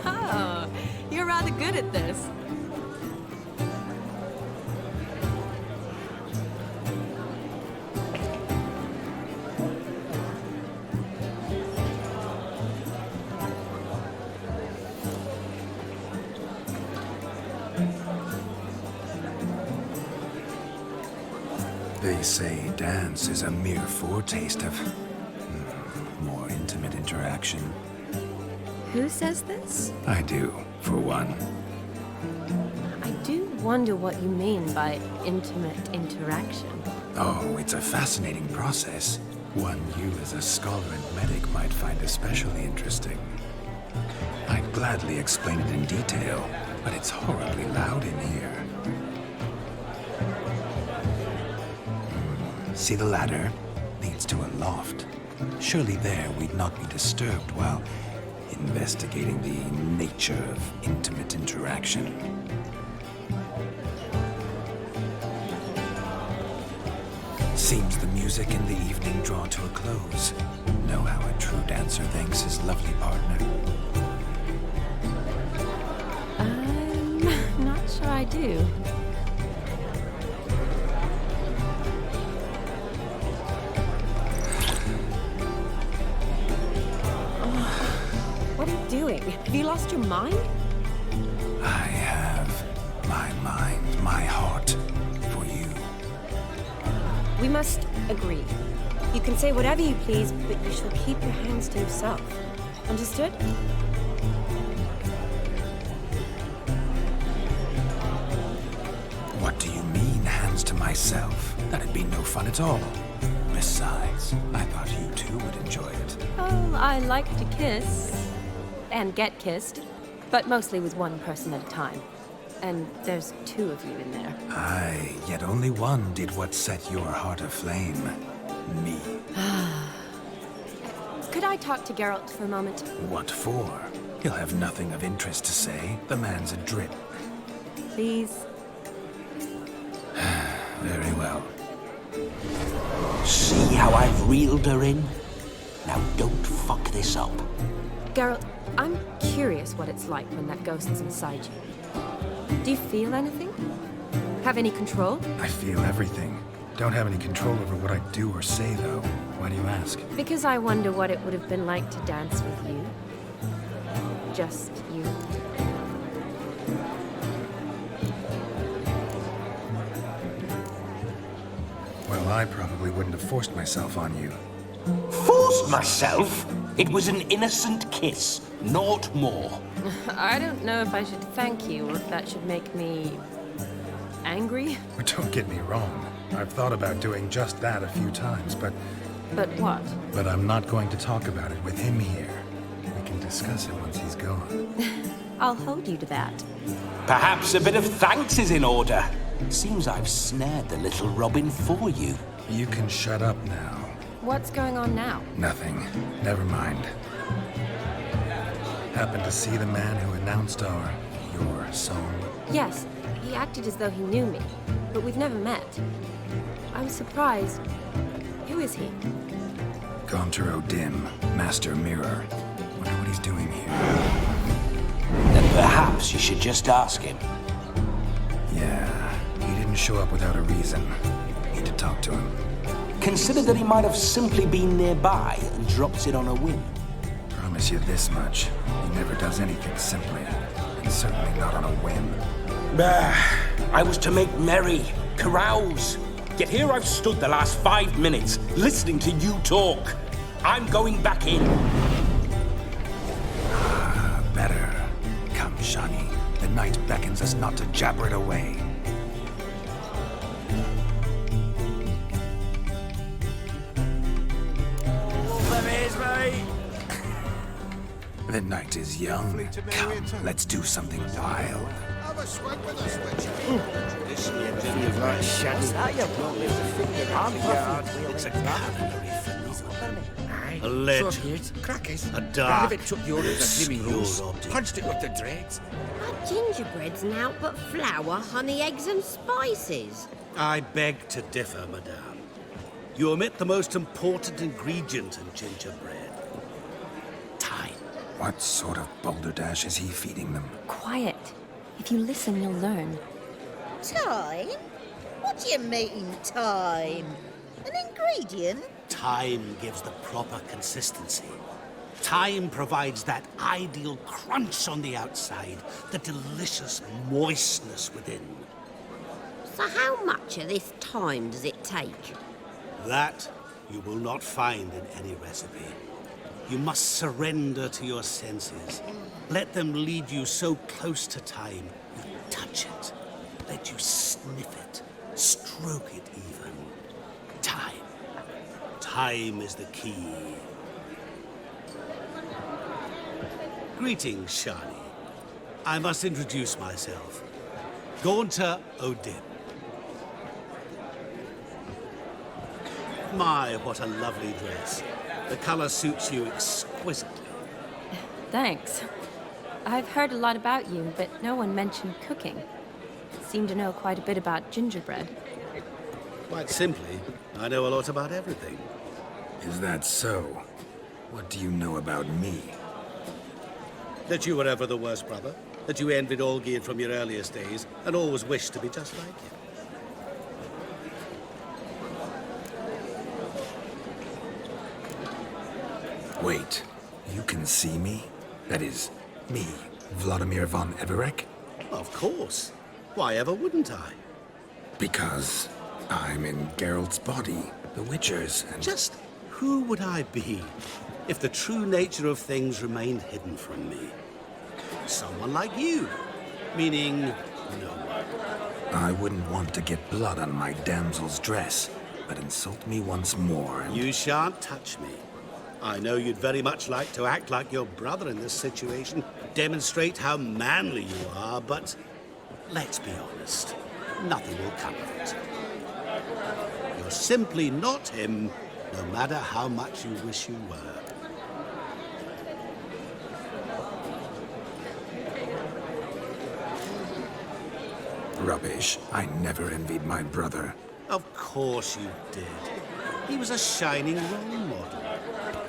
Oh, you're rather good at this. They say dance is a mere foretaste of more intimate interaction. Who says this? I do, for one. I do wonder what you mean by intimate interaction. Oh, it's a fascinating process. One you as a scholar and medic might find especially interesting. I'd gladly explain it in detail, but it's horribly loud in here. See the ladder? Leads to a loft. Surely there we'd not be disturbed while investigating the nature of intimate interaction. Seems the music and the evening draw to a close. Know how a true dancer thanks his lovely partner. I'm not sure I do. What are you doing? Have you lost your mind? I have. must agree. You can say whatever you please, but you shall keep your hands to yourself. Understood? What do you mean, hands to myself? That'd be no fun at all. Besides, I thought you two would enjoy it. Oh, I like to kiss. And get kissed. But mostly with one person at a time. And there's two of you in there. Aye, yet only one did what set your heart aflame. Me. Could I talk to Geralt for a moment? What for? He'll have nothing of interest to say. The man's a drip. Please? Very well. See how I've reeled her in? Now don't fuck this up. Geralt, I'm curious what it's like when that ghost is inside you. Do you feel anything? Have any control? I feel everything. Don't have any control over what I do or say, though. Why do you ask? Because I wonder what it would have been like to dance with you. Just you. Well, I probably wouldn't have forced myself on you. Forced myself? It was an innocent kiss, naught more. I don't know if I should thank you or if that should make me... angry? Don't get me wrong. I've thought about doing just that a few times, but... But what? But I'm not going to talk about it with him here. We can discuss it once he's gone. I'll hold you to that. Perhaps a bit of thanks is in order. Seems I've snared the little Robin for you. You can shut up now. What's going on now? Nothing. Never mind. Happened to see the man who announced your song? Yes, he acted as though he knew me, but we've never met. I was surprised. Who is he? Gaunter O'Dim, Master Mirror. Wonder what he's doing here. Then perhaps you should just ask him. Yeah, he didn't show up without a reason. Need to talk to him. Consider that he might have simply been nearby and dropped it on a whim. Promise you this much. He never does anything simply. And certainly not on a whim. I was to make merry, carouse. Yet here I've stood the last 5 minutes, listening to you talk. I'm going back in. Better. Come, Shani. The night beckons us not to jabber it away. The night is young. Come, let's do something wild. Have a swing with us, Witcher. This feels like shaggy. It's a culinary phenomenon. A legend. Crackers. A dark, It took your obscure object. Punched it with the dreads. Our gingerbread's now but flour, honey, eggs and spices. I beg to differ, madame. You omit the most important ingredient in gingerbread. Time. What sort of balderdash is he feeding them? Quiet. If you listen, you'll learn. Time? What do you mean, time? An ingredient? Time gives the proper consistency. Time provides that ideal crunch on the outside, the delicious moistness within. So how much of this time does it take? That you will not find in any recipe. You must surrender to your senses. Let them lead you so close to time, you touch it. Let you sniff it, stroke it even. Time. Time is the key. Greetings, Shani. I must introduce myself. Gaunter O'Dim. My, what a lovely dress. The color suits you exquisitely. Thanks. I've heard a lot about you, but no one mentioned cooking. Seem to know quite a bit about gingerbread. Quite simply, I know a lot about everything. Is that so? What do you know about me? That you were ever the worst brother. That you envied Olgierd from your earliest days and always wished to be just like him. Wait, you can see me? That is, me, Vladimir von Everec? Of course. Why ever wouldn't I? Because I'm in Geralt's body, the Witcher's, and... Just who would I be if the true nature of things remained hidden from me? Someone like you, meaning no one. I wouldn't want to get blood on my damsel's dress, but insult me once more and... You shan't touch me. I know you'd very much like to act like your brother in this situation, demonstrate how manly you are, but let's be honest, nothing will come of it. You're simply not him, no matter how much you wish you were. Rubbish. I never envied my brother. Of course you did. He was a shining role model.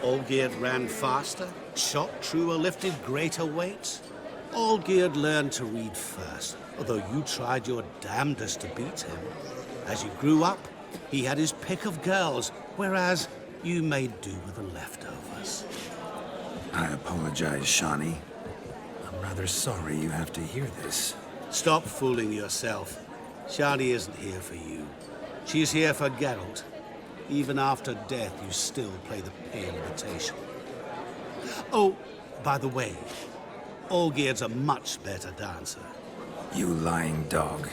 Olgierd ran faster, shot truer, lifted greater weights. Olgierd learned to read first, although you tried your damnedest to beat him. As you grew up, he had his pick of girls, whereas you made do with the leftovers. I apologize, Shani. I'm rather sorry you have to hear this. Stop fooling yourself. Shani isn't here for you. She's here for Geralt. Even after death, you still play the pale imitation. Oh, by the way, Olgierd's a much better dancer. You lying dog.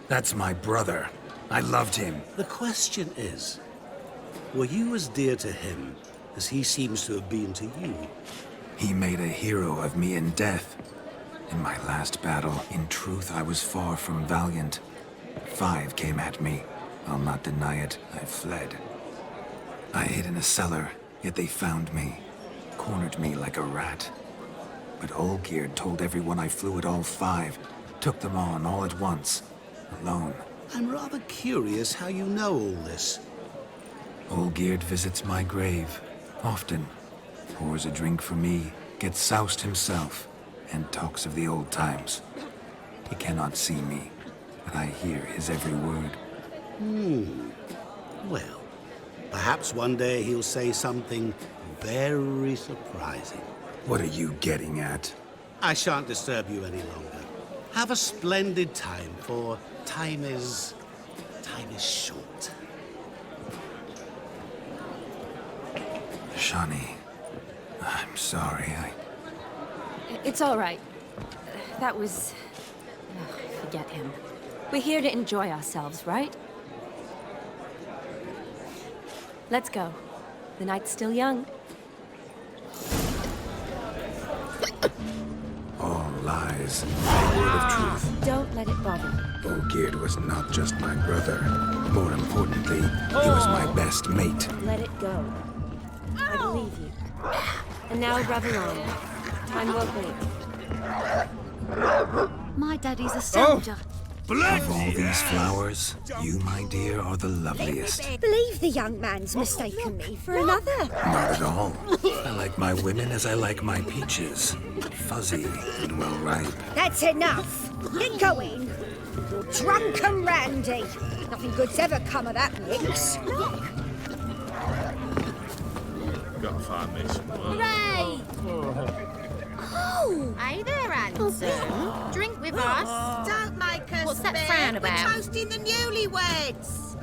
That's my brother. I loved him. The question is, were you as dear to him as he seems to have been to you? He made a hero of me in death. In my last battle, in truth, I was far from valiant. 5 came at me. I'll not deny it, I fled. I hid in a cellar, yet they found me. Cornered me like a rat. But Olgierd told everyone I flew at all 5. Took them on all at once. Alone. I'm rather curious how you know all this. Olgierd visits my grave. Often. Pours a drink for me. Gets soused himself. And talks of the old times. He cannot see me. But I hear his every word. Well, perhaps one day he'll say something very surprising. What are you getting at? I shan't disturb you any longer. Have a splendid time, for time is short. Shani, I'm sorry, It's all right. That was... forget him. We're here to enjoy ourselves, right? Let's go. The night's still young. All lies. A word of truth. Don't let it bother you. Olgierd was not just my brother. More importantly, he was my best mate. Let it go. I believe you. And now rev along. Time won't wait. My daddy's a soldier. Of all these flowers, you, my dear, are the loveliest. Believe the young man's mistaken me for another. Not at all. I like my women as I like my peaches. Fuzzy and well ripe. That's enough. Get going. You're drunk and randy. Nothing good's ever come of that mix. Gotta find me some wine. Hooray! Oh! Hey there, handsome. Drink with us. Don't make us What's that spit. frown about? We're toasting the newlyweds.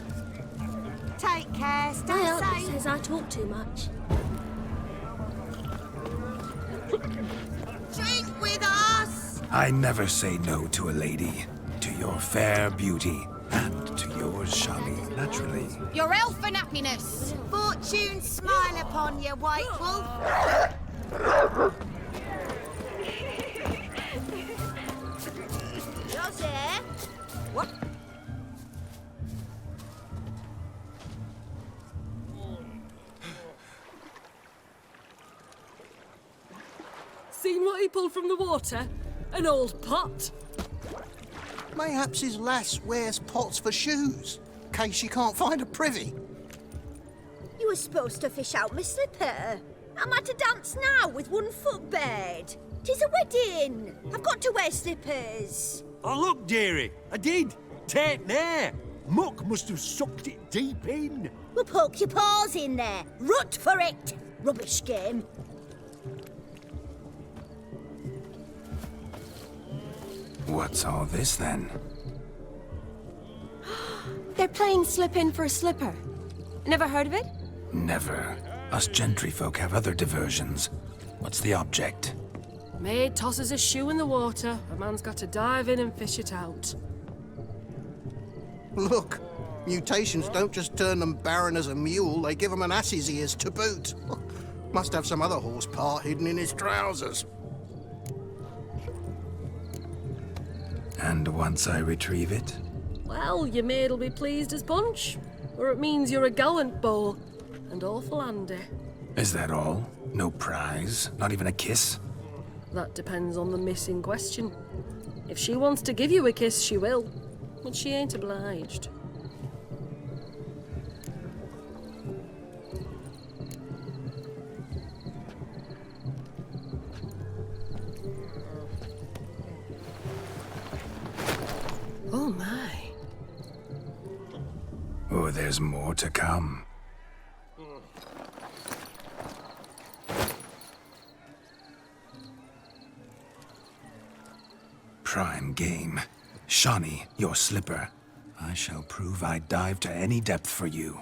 Take care, stay Well, it safe. says I talk too much. Drink with us. I never say no to a lady. To your fair beauty. And to yours, Shani, naturally. Your elfin happiness. Fortune smile upon you, White Wolf. Rosie? What? Seen what he pulled from the water? An old pot. Mayhaps his lass wears pots for shoes, in case she can't find a privy. You were supposed to fish out my slipper. Am I to dance now with one foot bared? 'Tis a wedding. I've got to wear slippers. Oh, look, dearie, I did. Take there. Muck must have sucked it deep in. Well, poke your paws in there. Rut for it. Rubbish game. What's all this then? They're playing slip in for a slipper. Never heard of it? Never. Us gentry folk have other diversions. What's the object? Maid tosses a shoe in the water. A man's got to dive in and fish it out. Look, mutations don't just turn them barren as a mule, they give them an ass's ears to boot. Must have some other horse part hidden in his trousers. And once I retrieve it? Well, your maid'll be pleased as punch. Or it means you're a gallant beau. And awful handy. Is that all? No prize? Not even a kiss? That depends on the miss in question. If she wants to give you a kiss, she will. But she ain't obliged. Oh my. Oh, there's more to come. Prime game. Shawnee, your slipper. I shall prove I'd dive to any depth for you.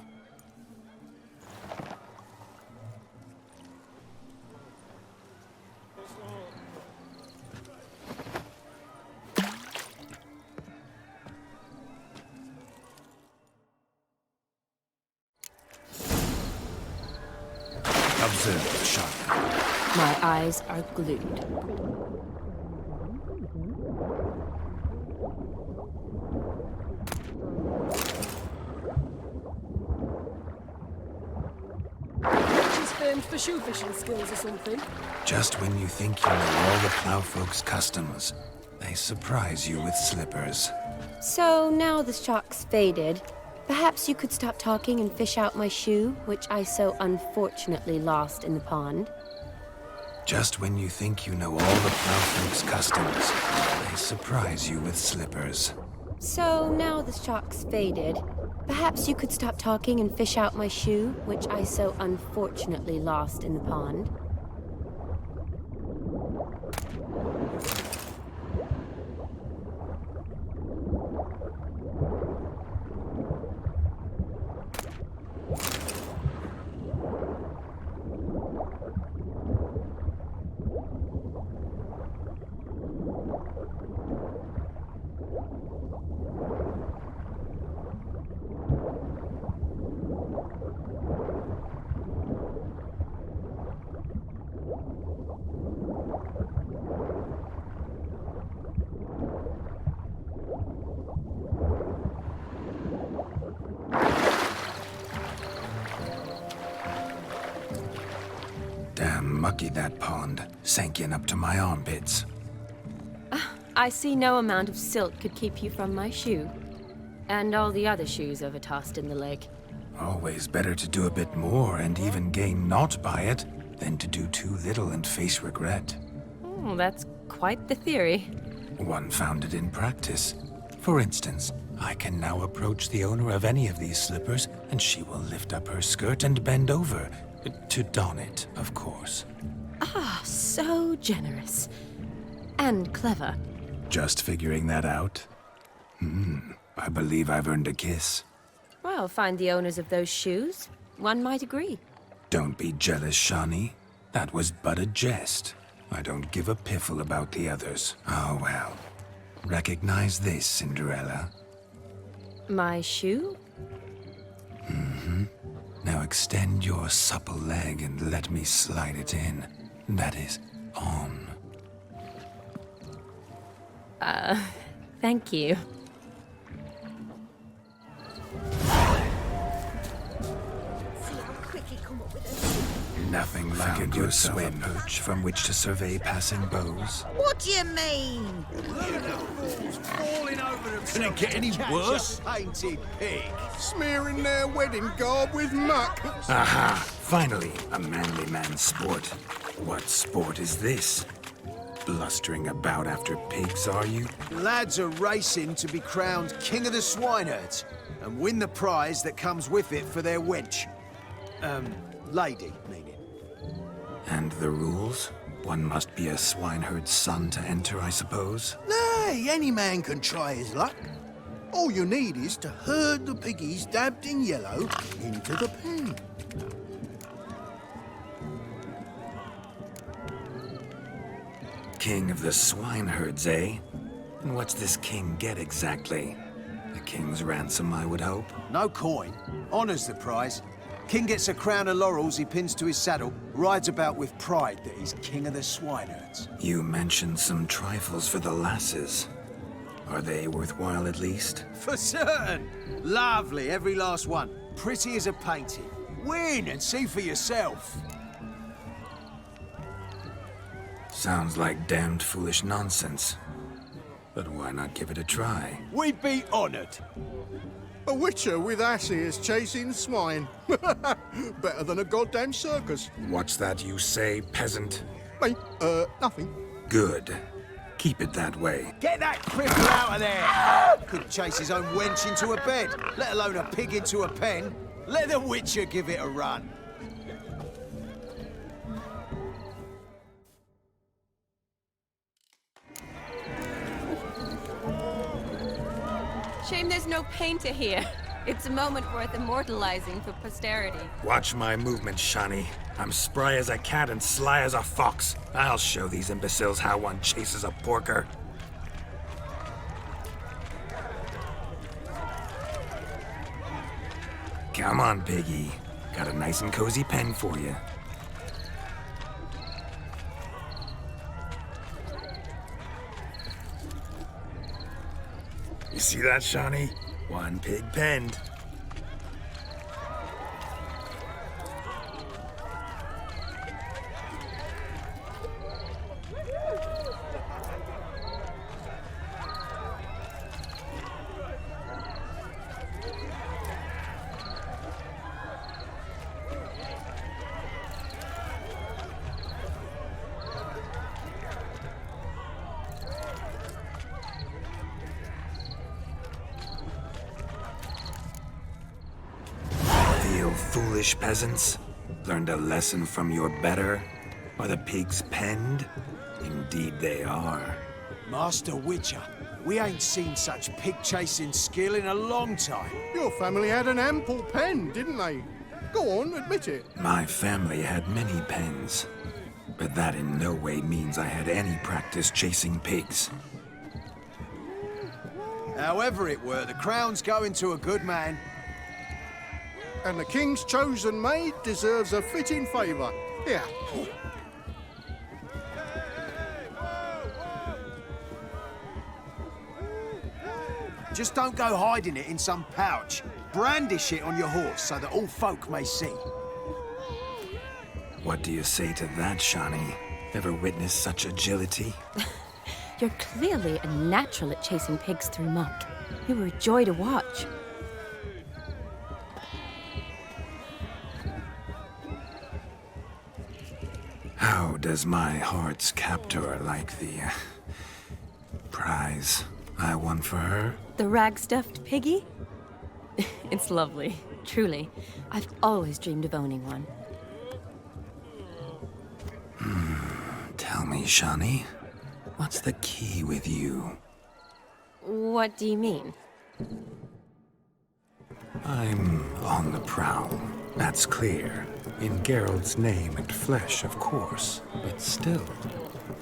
Observe, Shawnee. My eyes are glued. She's famed for shoe fishing skills or something. Just when you think you know all the plowfolk's customs, they surprise you with slippers. So now the shock's faded. Perhaps you could stop talking and fish out my shoe, which I so unfortunately lost in the pond. Just when you think you know all the plowfolk's customs, they surprise you with slippers. So now the shock's faded. Perhaps you could stop talking and fish out my shoe, which I so unfortunately lost in the pond. Damn mucky, that pond. Sank in up to my armpits. I see no amount of silt could keep you from my shoe. And all the other shoes overtossed in the lake. Always better to do a bit more and even gain naught by it than to do too little and face regret. Oh, that's quite the theory. One founded in practice. For instance, I can now approach the owner of any of these slippers, and she will lift up her skirt and bend over. To don it, of course. Ah, so generous. And clever. Just figuring that out? I believe I've earned a kiss. Well, find the owners of those shoes. One might agree. Don't be jealous, Shawnee. That was but a jest. I don't give a piffle about the others. Oh, well. Recognize this, Cinderella? My shoe? Now extend your supple leg and let me slide it in. That is, on. Thank you. Nothing like a good swim perch from which to survey passing bows. What do you mean? Can it get any worse? Painted pig, smearing their wedding garb with muck. Aha! Finally, a manly man's sport. What sport is this? Blustering about after pigs, are you? Lads are racing to be crowned King of the Swineherds and win the prize that comes with it for their wench. Lady, meaning. And the rules? One must be a swineherd's son to enter, I suppose? Nay, any man can try his luck. All you need is to herd the piggies dabbed in yellow into the pen. King of the swineherds, eh? And what's this king get exactly? A king's ransom, I would hope. No coin. Honour's the prize. King gets a crown of laurels he pins to his saddle, rides about with pride that he's king of the swineherds. You mentioned some trifles for the lasses. Are they worthwhile at least? For certain. Lovely, every last one. Pretty as a painting. Win and see for yourself. Sounds like damned foolish nonsense. But why not give it a try? We'd be honoured. A witcher with ass ears chasing swine. Better than a goddamn circus. What's that you say, peasant? Me? Nothing. Good. Keep it that way. Get that cripple out of there! Couldn't chase his own wench into a bed, let alone a pig into a pen. Let the witcher give it a run. Shame there's no painter here. It's a moment worth immortalizing for posterity. Watch my movement, Shani. I'm spry as a cat and sly as a fox. I'll show these imbeciles how one chases a porker. Come on, piggy. Got a nice and cozy pen for you. You see that, Shani? One pig penned. Foolish peasants, learned a lesson from your better? Are the pigs penned? Indeed they are. Master Witcher, we ain't seen such pig-chasing skill in a long time. Your family had an ample pen, didn't they? Go on, admit it. My family had many pens, but that in no way means I had any practice chasing pigs. However it were, the crown's going to a good man. And the king's chosen maid deserves a fitting favour. Here. Just don't go hiding it in some pouch. Brandish it on your horse so that all folk may see. What do you say to that, Shani? Ever witnessed such agility? You're clearly a natural at chasing pigs through muck. You were a joy to watch. How does my heart's captor like the prize I won for her? The rag-stuffed piggy? It's lovely, truly. I've always dreamed of owning one. Tell me, Shani, what's the key with you? What do you mean? I'm on the prowl, that's clear. In Geralt's name and flesh, of course, but still.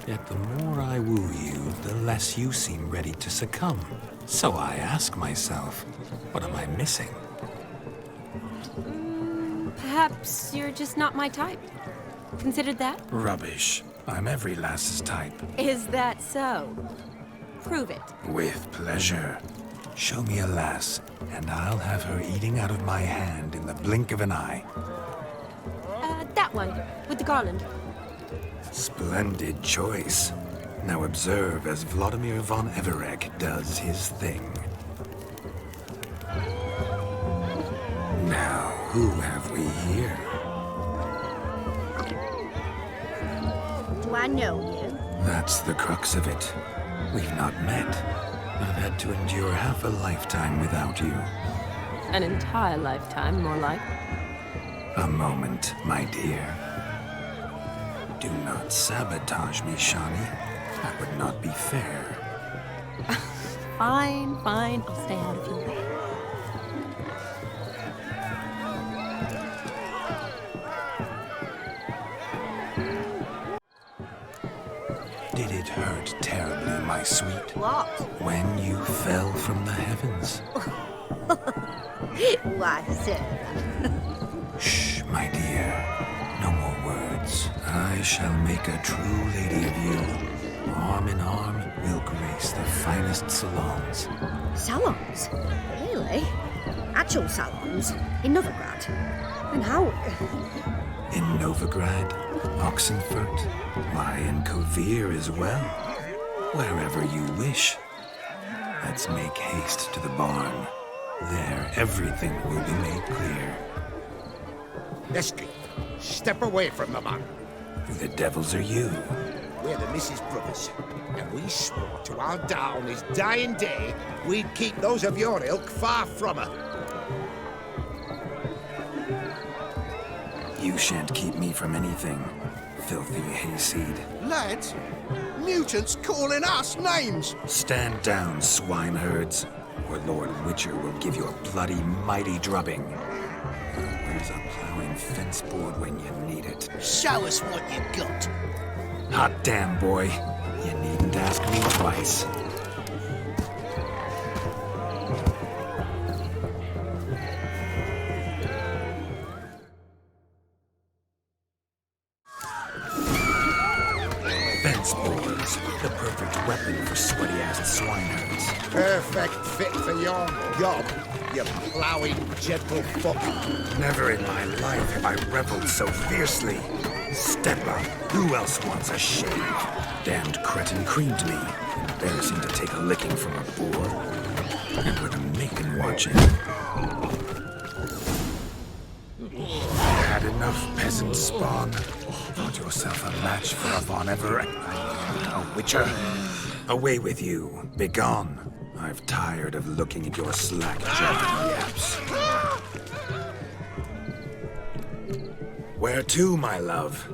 Yet the more I woo you, the less you seem ready to succumb. So I ask myself, what am I missing? Perhaps you're just not my type. Considered that? Rubbish. I'm every lass's type. Is that so? Prove it. With pleasure. Show me a lass, and I'll have her eating out of my hand in the blink of an eye. That one, with the garland. Splendid choice. Now observe as Vladimir von Everek does his thing. Now, who have we here? Do I know you? That's the crux of it. We've not met. I've had to endure half a lifetime without you. An entire lifetime, more like. A moment, my dear. Do not sabotage me, Shani. That would not be fair. Fine, fine. I'll stay out of your way. Did it hurt terribly, my sweet? What? When you fell from the heavens? Why, sir? Shh, my dear. No more words. I shall make a true lady of you. Arm in arm, we'll grace the finest salons. Salons? Really? Actual salons? In Novigrad? And how? In Novigrad, Oxenfurt, why, in Kovir as well. Wherever you wish. Let's make haste to the barn. There, everything will be made clear. Lesky, step away from the man. Who the devils are you? We're the Mrs. Brothers, and we swore to our down his dying day we'd keep those of your ilk far from her. You shan't keep me from anything, filthy hayseed. Lads, mutants calling us names. Stand down, swineherds, or Lord Witcher will give you a bloody mighty drubbing. Where's a plowing fence board when you need it? Show us what you got. Hot damn, boy. You needn't ask me twice. Fence boards, the perfect weapon for sweaty-ass swineherds. Perfect fit for your job, you ploughing gentle fuck. Never in my life have I reveled so fiercely. Step up. Who else wants a shave? Damned cretin creamed me. Embarrassing to take a licking from a boor. And with a maiden watching. Had enough, peasant spawn. Thought yourself a match for a Von Everett. A witcher. Away with you. Begone. I've tired of looking at your slack-jawed yaps. Where to, my love?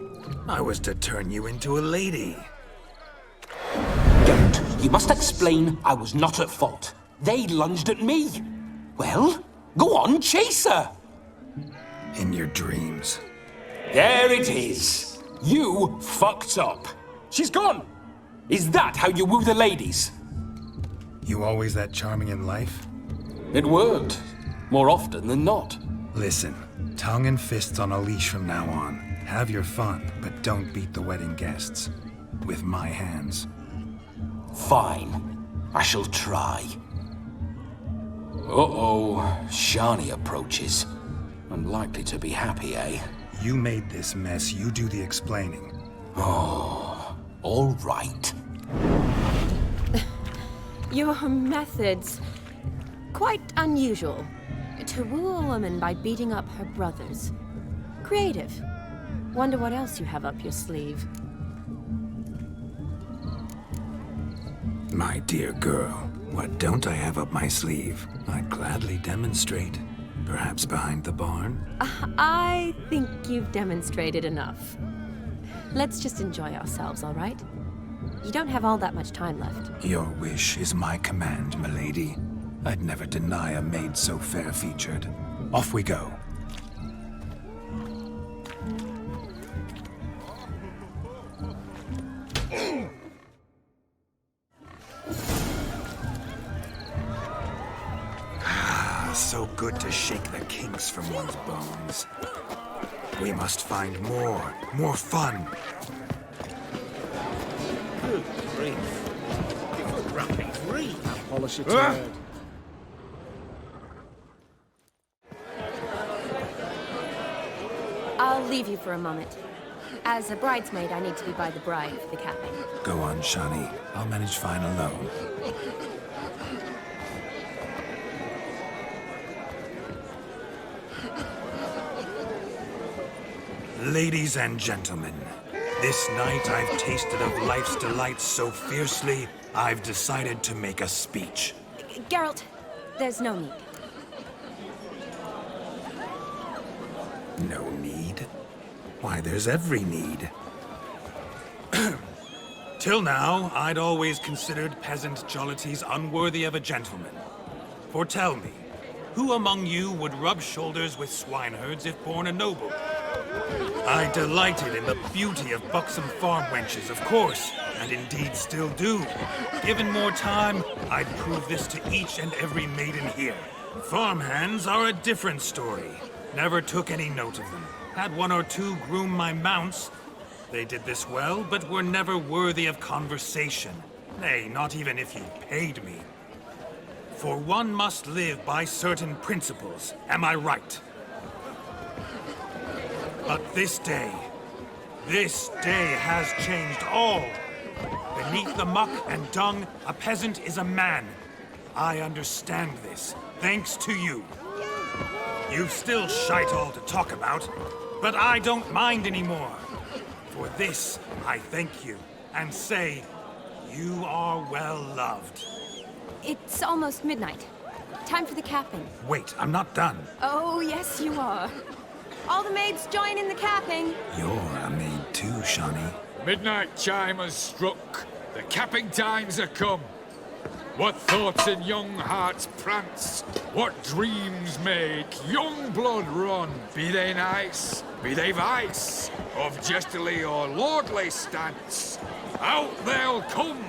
I was to turn you into a lady. Geralt, you must explain I was not at fault. They lunged at me. Well, go on, chase her. In your dreams. There it is. You fucked up. She's gone. Is that how you woo the ladies? You always that charming in life? It worked. More often than not. Listen, tongue and fists on a leash from now on. Have your fun, but don't beat the wedding guests. With my hands. Fine. I shall try. Uh-oh. Shani approaches. Unlikely to be happy, eh? You made this mess. You do the explaining. Oh, all right. Your methods... quite unusual. To woo a woman by beating up her brothers. Creative. Wonder what else you have up your sleeve. My dear girl, what don't I have up my sleeve? I'd gladly demonstrate. Perhaps behind the barn? I think you've demonstrated enough. Let's just enjoy ourselves, all right? You don't have all that much time left. Your wish is my command, milady. I'd never deny a maid so fair-featured. Off we go. So good to shake the kinks from one's bones. We must find more fun. Good grief. Give a rapid read. Polish it word. I'll leave you for a moment. As a bridesmaid, I need to be by the bride for the capping. Go on, Shani. I'll manage fine alone. Ladies and gentlemen, this night I've tasted of life's delights so fiercely, I've decided to make a speech. Geralt, there's no need. No need? Why, there's every need. Till now, I'd always considered peasant jollities unworthy of a gentleman. For tell me, who among you would rub shoulders with swineherds if born a noble? I delighted in the beauty of buxom farm wenches, of course, and indeed still do. Given more time, I'd prove this to each and every maiden here. Farmhands are a different story. Never took any note of them. Had one or two groom my mounts. They did this well, but were never worthy of conversation. Nay, not even if you paid me. For one must live by certain principles, am I right? But this day has changed all. Beneath the muck and dung, a peasant is a man. I understand this, thanks to you. You've still shite all to talk about, but I don't mind anymore. For this, I thank you, and say, you are well loved. It's almost midnight. Time for the capping. Wait, I'm not done. Oh, yes, you are. All the maids join in the capping. You're a maid too, Shawnee. Midnight chime has struck. The capping times are come. What thoughts in young hearts prance? What dreams make young blood run? Be they nice, be they vice, of jestily or lordly stance, out they'll come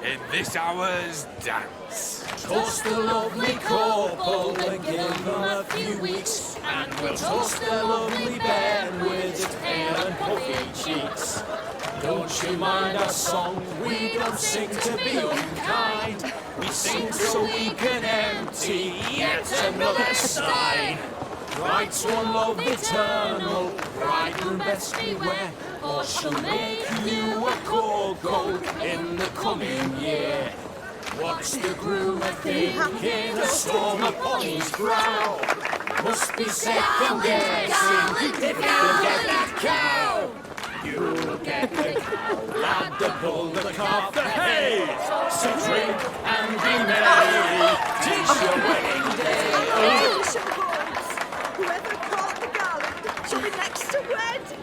in this hour's dance. Toast the lovely couple and give them a few weeks, and we'll toast the lovely bed with its pale and puffy cheeks. Don't you mind our song? We don't sing to be unkind. We sing so we can empty yet another side. Writes one love eternal, bridegroom best beware, or she'll make you a go-go in the coming year. What's the groom a-thinking? A storm upon his brow. Must be second guessing if you'll get that cow. You'll get the cow, lad, the bull, the calf, the hay. So drink and be merry, 'tis your wedding day. Whoever caught the garland shall be next to wed.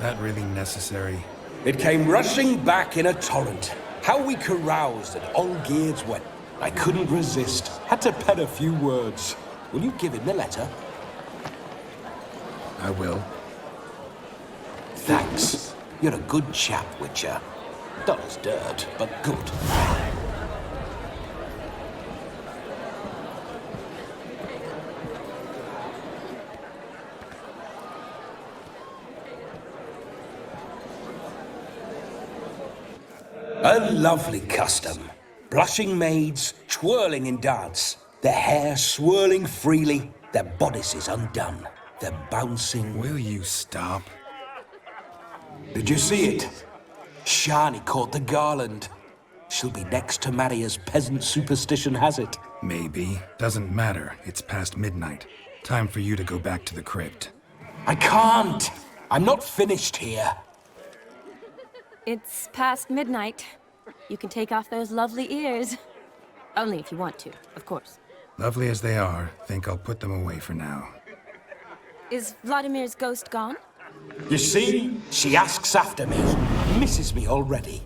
That really necessary? It came rushing back in a torrent. How we caroused at Olgierd's wedding. I couldn't resist. Had to pen a few words. Will you give him the letter? I will. Thanks. You're a good chap, Witcher. Dull as dirt, but good. A lovely custom. Blushing maids, twirling in dance, their hair swirling freely, their bodices undone, their bouncing... Will you stop? Did you see it? Shani caught the garland. She'll be next to marry as peasant superstition has it. Maybe. Doesn't matter. It's past midnight. Time for you to go back to the crypt. I can't! I'm not finished here. It's past midnight. You can take off those lovely ears. Only if you want to, of course. Lovely as they are, think I'll put them away for now. Is Vladimir's ghost gone? You see? She asks after me. Misses me already.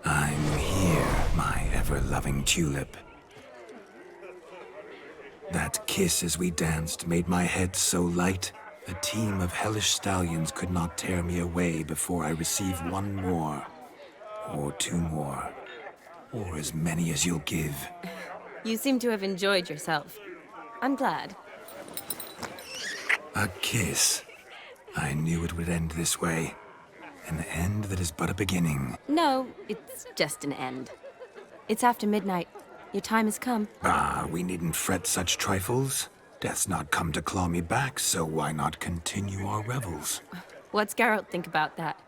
I'm here, my ever-loving tulip. That kiss as we danced made my head so light. A team of hellish stallions could not tear me away before I receive one more. Or two more. Or as many as you'll give. You seem to have enjoyed yourself. I'm glad. A kiss. I knew it would end this way. An end that is but a beginning. No, it's just an end. It's after midnight. Your time has come. Ah, we needn't fret such trifles. Death's not come to claw me back, so why not continue our revels? What's Geralt think about that?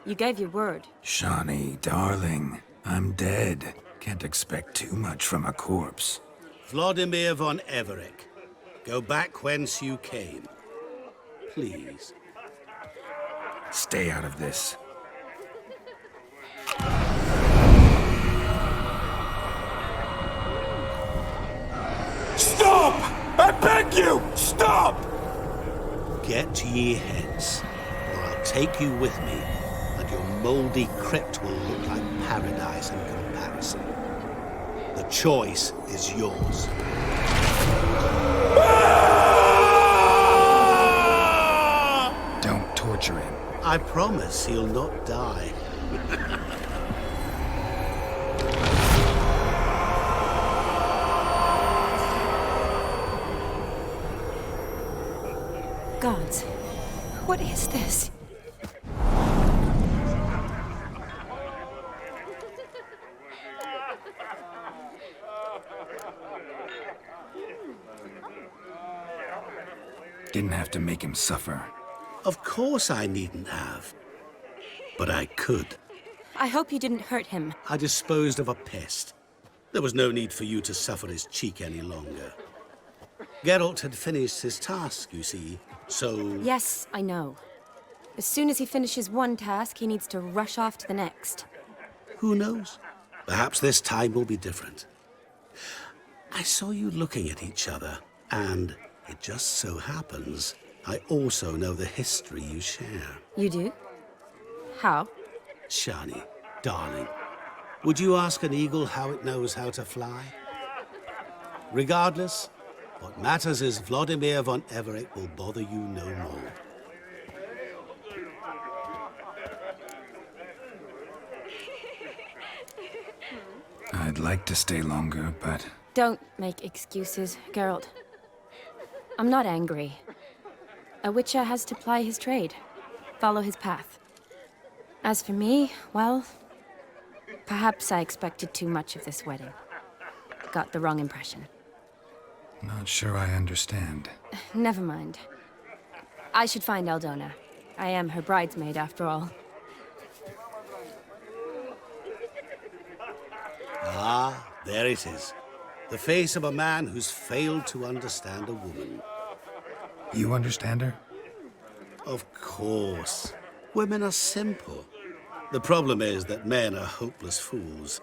You gave your word. Shawnee, darling, I'm dead. Can't expect too much from a corpse. Vladimir von Everec, go back whence you came. Please. Stay out of this. Stop! I beg you! Stop! Get ye hence, or I'll take you with me, and your mouldy crypt will look like paradise in comparison. The choice is yours. Don't torture him. I promise he'll not die. Gods, what is this? Didn't have to make him suffer. Of course I needn't have. But I could. I hope you didn't hurt him. I disposed of a pest. There was no need for you to suffer his cheek any longer. Geralt had finished his task, you see, so... Yes, I know. As soon as he finishes one task, he needs to rush off to the next. Who knows? Perhaps this time will be different. I saw you looking at each other, and it just so happens I also know the history you share. You do? How? Shani, darling, would you ask an eagle how it knows how to fly? Regardless, what matters is Vladimir von Everec will bother you no more. I'd like to stay longer, but... Don't make excuses, Geralt. I'm not angry. A witcher has to ply his trade, follow his path. As for me, well, perhaps I expected too much of this wedding. Got the wrong impression. Not sure I understand. Never mind. I should find Aldona. I am her bridesmaid, after all. Ah, there it is. The face of a man who's failed to understand a woman. You understand her? Of course. Women are simple. The problem is that men are hopeless fools.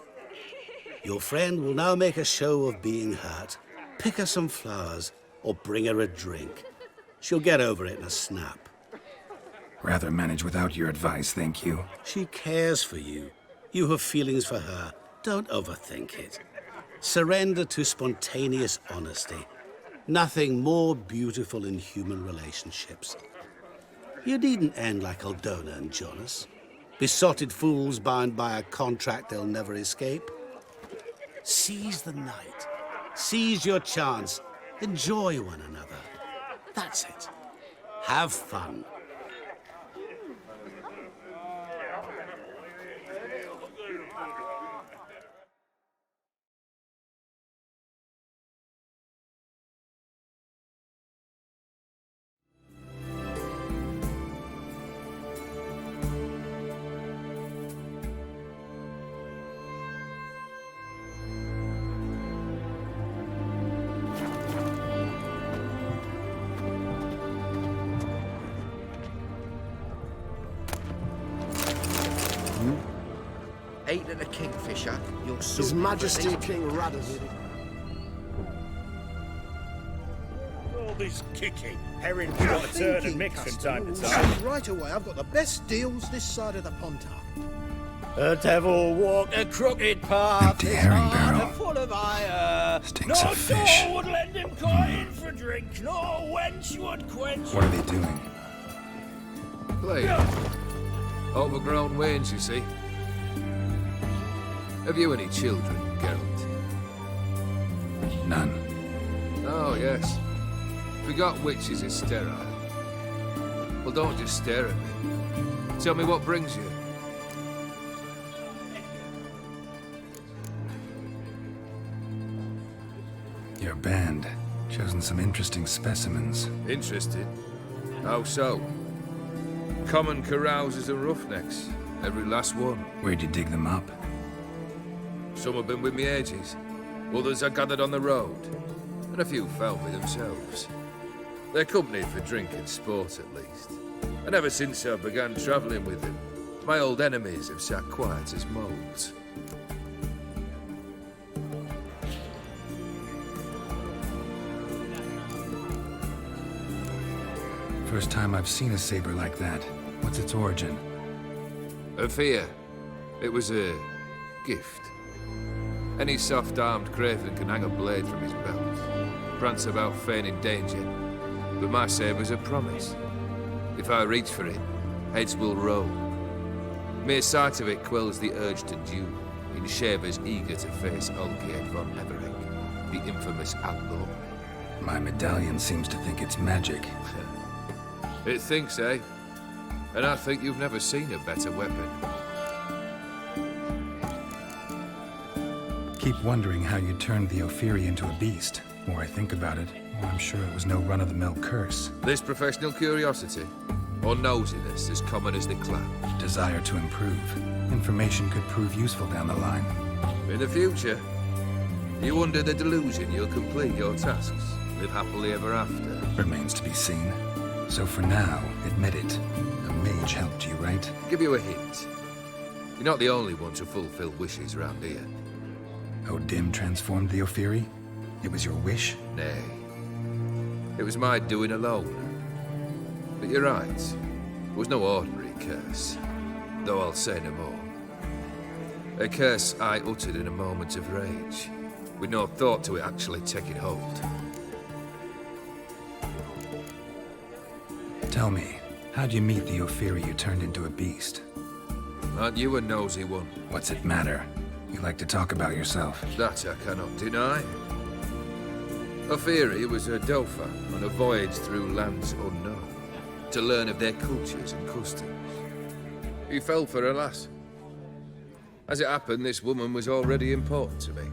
Your friend will now make a show of being hurt, pick her some flowers, or bring her a drink. She'll get over it in a snap. Rather manage without your advice, thank you. She cares for you. You have feelings for her. Don't overthink it. Surrender to spontaneous honesty. Nothing more beautiful in human relationships. You needn't end like Aldona and Jonas. Besotted fools bound by a contract they'll never escape. Seize the night. Seize your chance. Enjoy one another. That's it. Have fun. Ate at a kingfisher, you'll His Majesty King Radovid. All this kicking. Herring's got a turn and mix from time to time. Right away, I've got the best deals this side of the Pontar. A devil walked a crooked path. Empty herring barrel. Full of ire. Stinks no of fish. door would lend him coin for drink, nor wench would quench. What are they doing? Play. Overgrown wains, you see. Have you any children, Geralt? None. Oh, yes. Forgot witches is sterile. Well, don't just stare at me. Tell me what brings you. Your band. Chosen some interesting specimens. Interested? How so? Common carousers and roughnecks. Every last one. Where'd you dig them up? Some have been with me ages. Others I gathered on the road. And a few found me themselves. They're company for drink and sport, at least. And ever since I began travelling with them, my old enemies have sat quiet as moles. First time I've seen a saber like that. What's its origin? A fear. It was a gift. Any soft-armed craven can hang a blade from his belt, prance about feigning danger. But my saber's a promise. If I reach for it, heads will roll. Mere sight of it quells the urge to duel in shavers eager to face Geralt von Everec, the infamous outlaw. My medallion seems to think it's magic. It thinks, eh? And I think you've never seen a better weapon. Keep wondering how you turned the Ophiri into a beast. The more I think about it, the more I'm sure it was no run-of-the-mill curse. This professional curiosity, or nosiness as common as the clown? Desire to improve. Information could prove useful down the line. In the future, you under the delusion you'll complete your tasks, live happily ever after. Remains to be seen. So for now, admit it. A mage helped you, right? Give you a hint. You're not the only one to fulfill wishes around here. O'Dim transformed the Ophiri? It was your wish? Nay. It was my doing alone. But you're right. It was no ordinary curse. Though I'll say no more. A curse I uttered in a moment of rage, with no thought to it actually taking hold. Tell me, how'd you meet the Ophiri you turned into a beast? Aren't you a nosy one? What's it matter? You like to talk about yourself. That I cannot deny. Ophiri was a Dauphin on a voyage through lands unknown, to learn of their cultures and customs. He fell for a lass. As it happened, this woman was already important to me.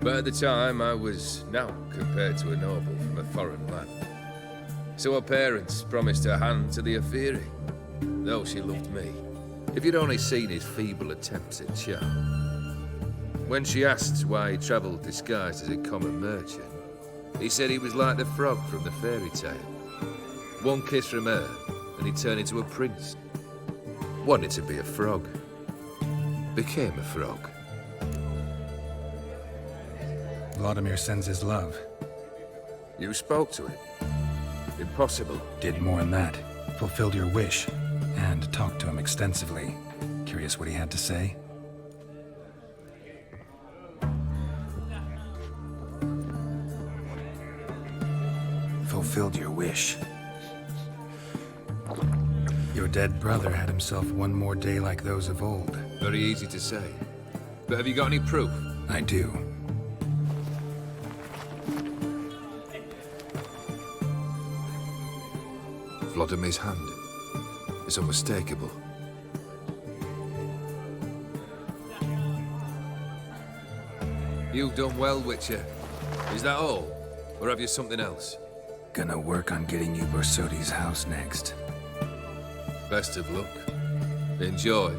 But at the time, I was naught compared to a noble from a foreign land. So her parents promised her hand to the Ophiri, though she loved me. If you'd only seen his feeble attempts at charm. When she asked why he travelled disguised as a common merchant, he said he was like the frog from the fairy tale. One kiss from her, and he turned into a prince. Wanted to be a frog. Became a frog. Vladimir sends his love. You spoke to it. Impossible. Did more than that. Fulfilled your wish. And talked to him extensively. Curious what he had to say? Fulfilled your wish. Your dead brother had himself one more day like those of old. Very easy to say. But have you got any proof? I do. Vladimir's hand. It's unmistakable. You've done well, Witcher. Is that all? Or have you something else? Gonna work on getting you Borsodi's house next. Best of luck. Enjoy.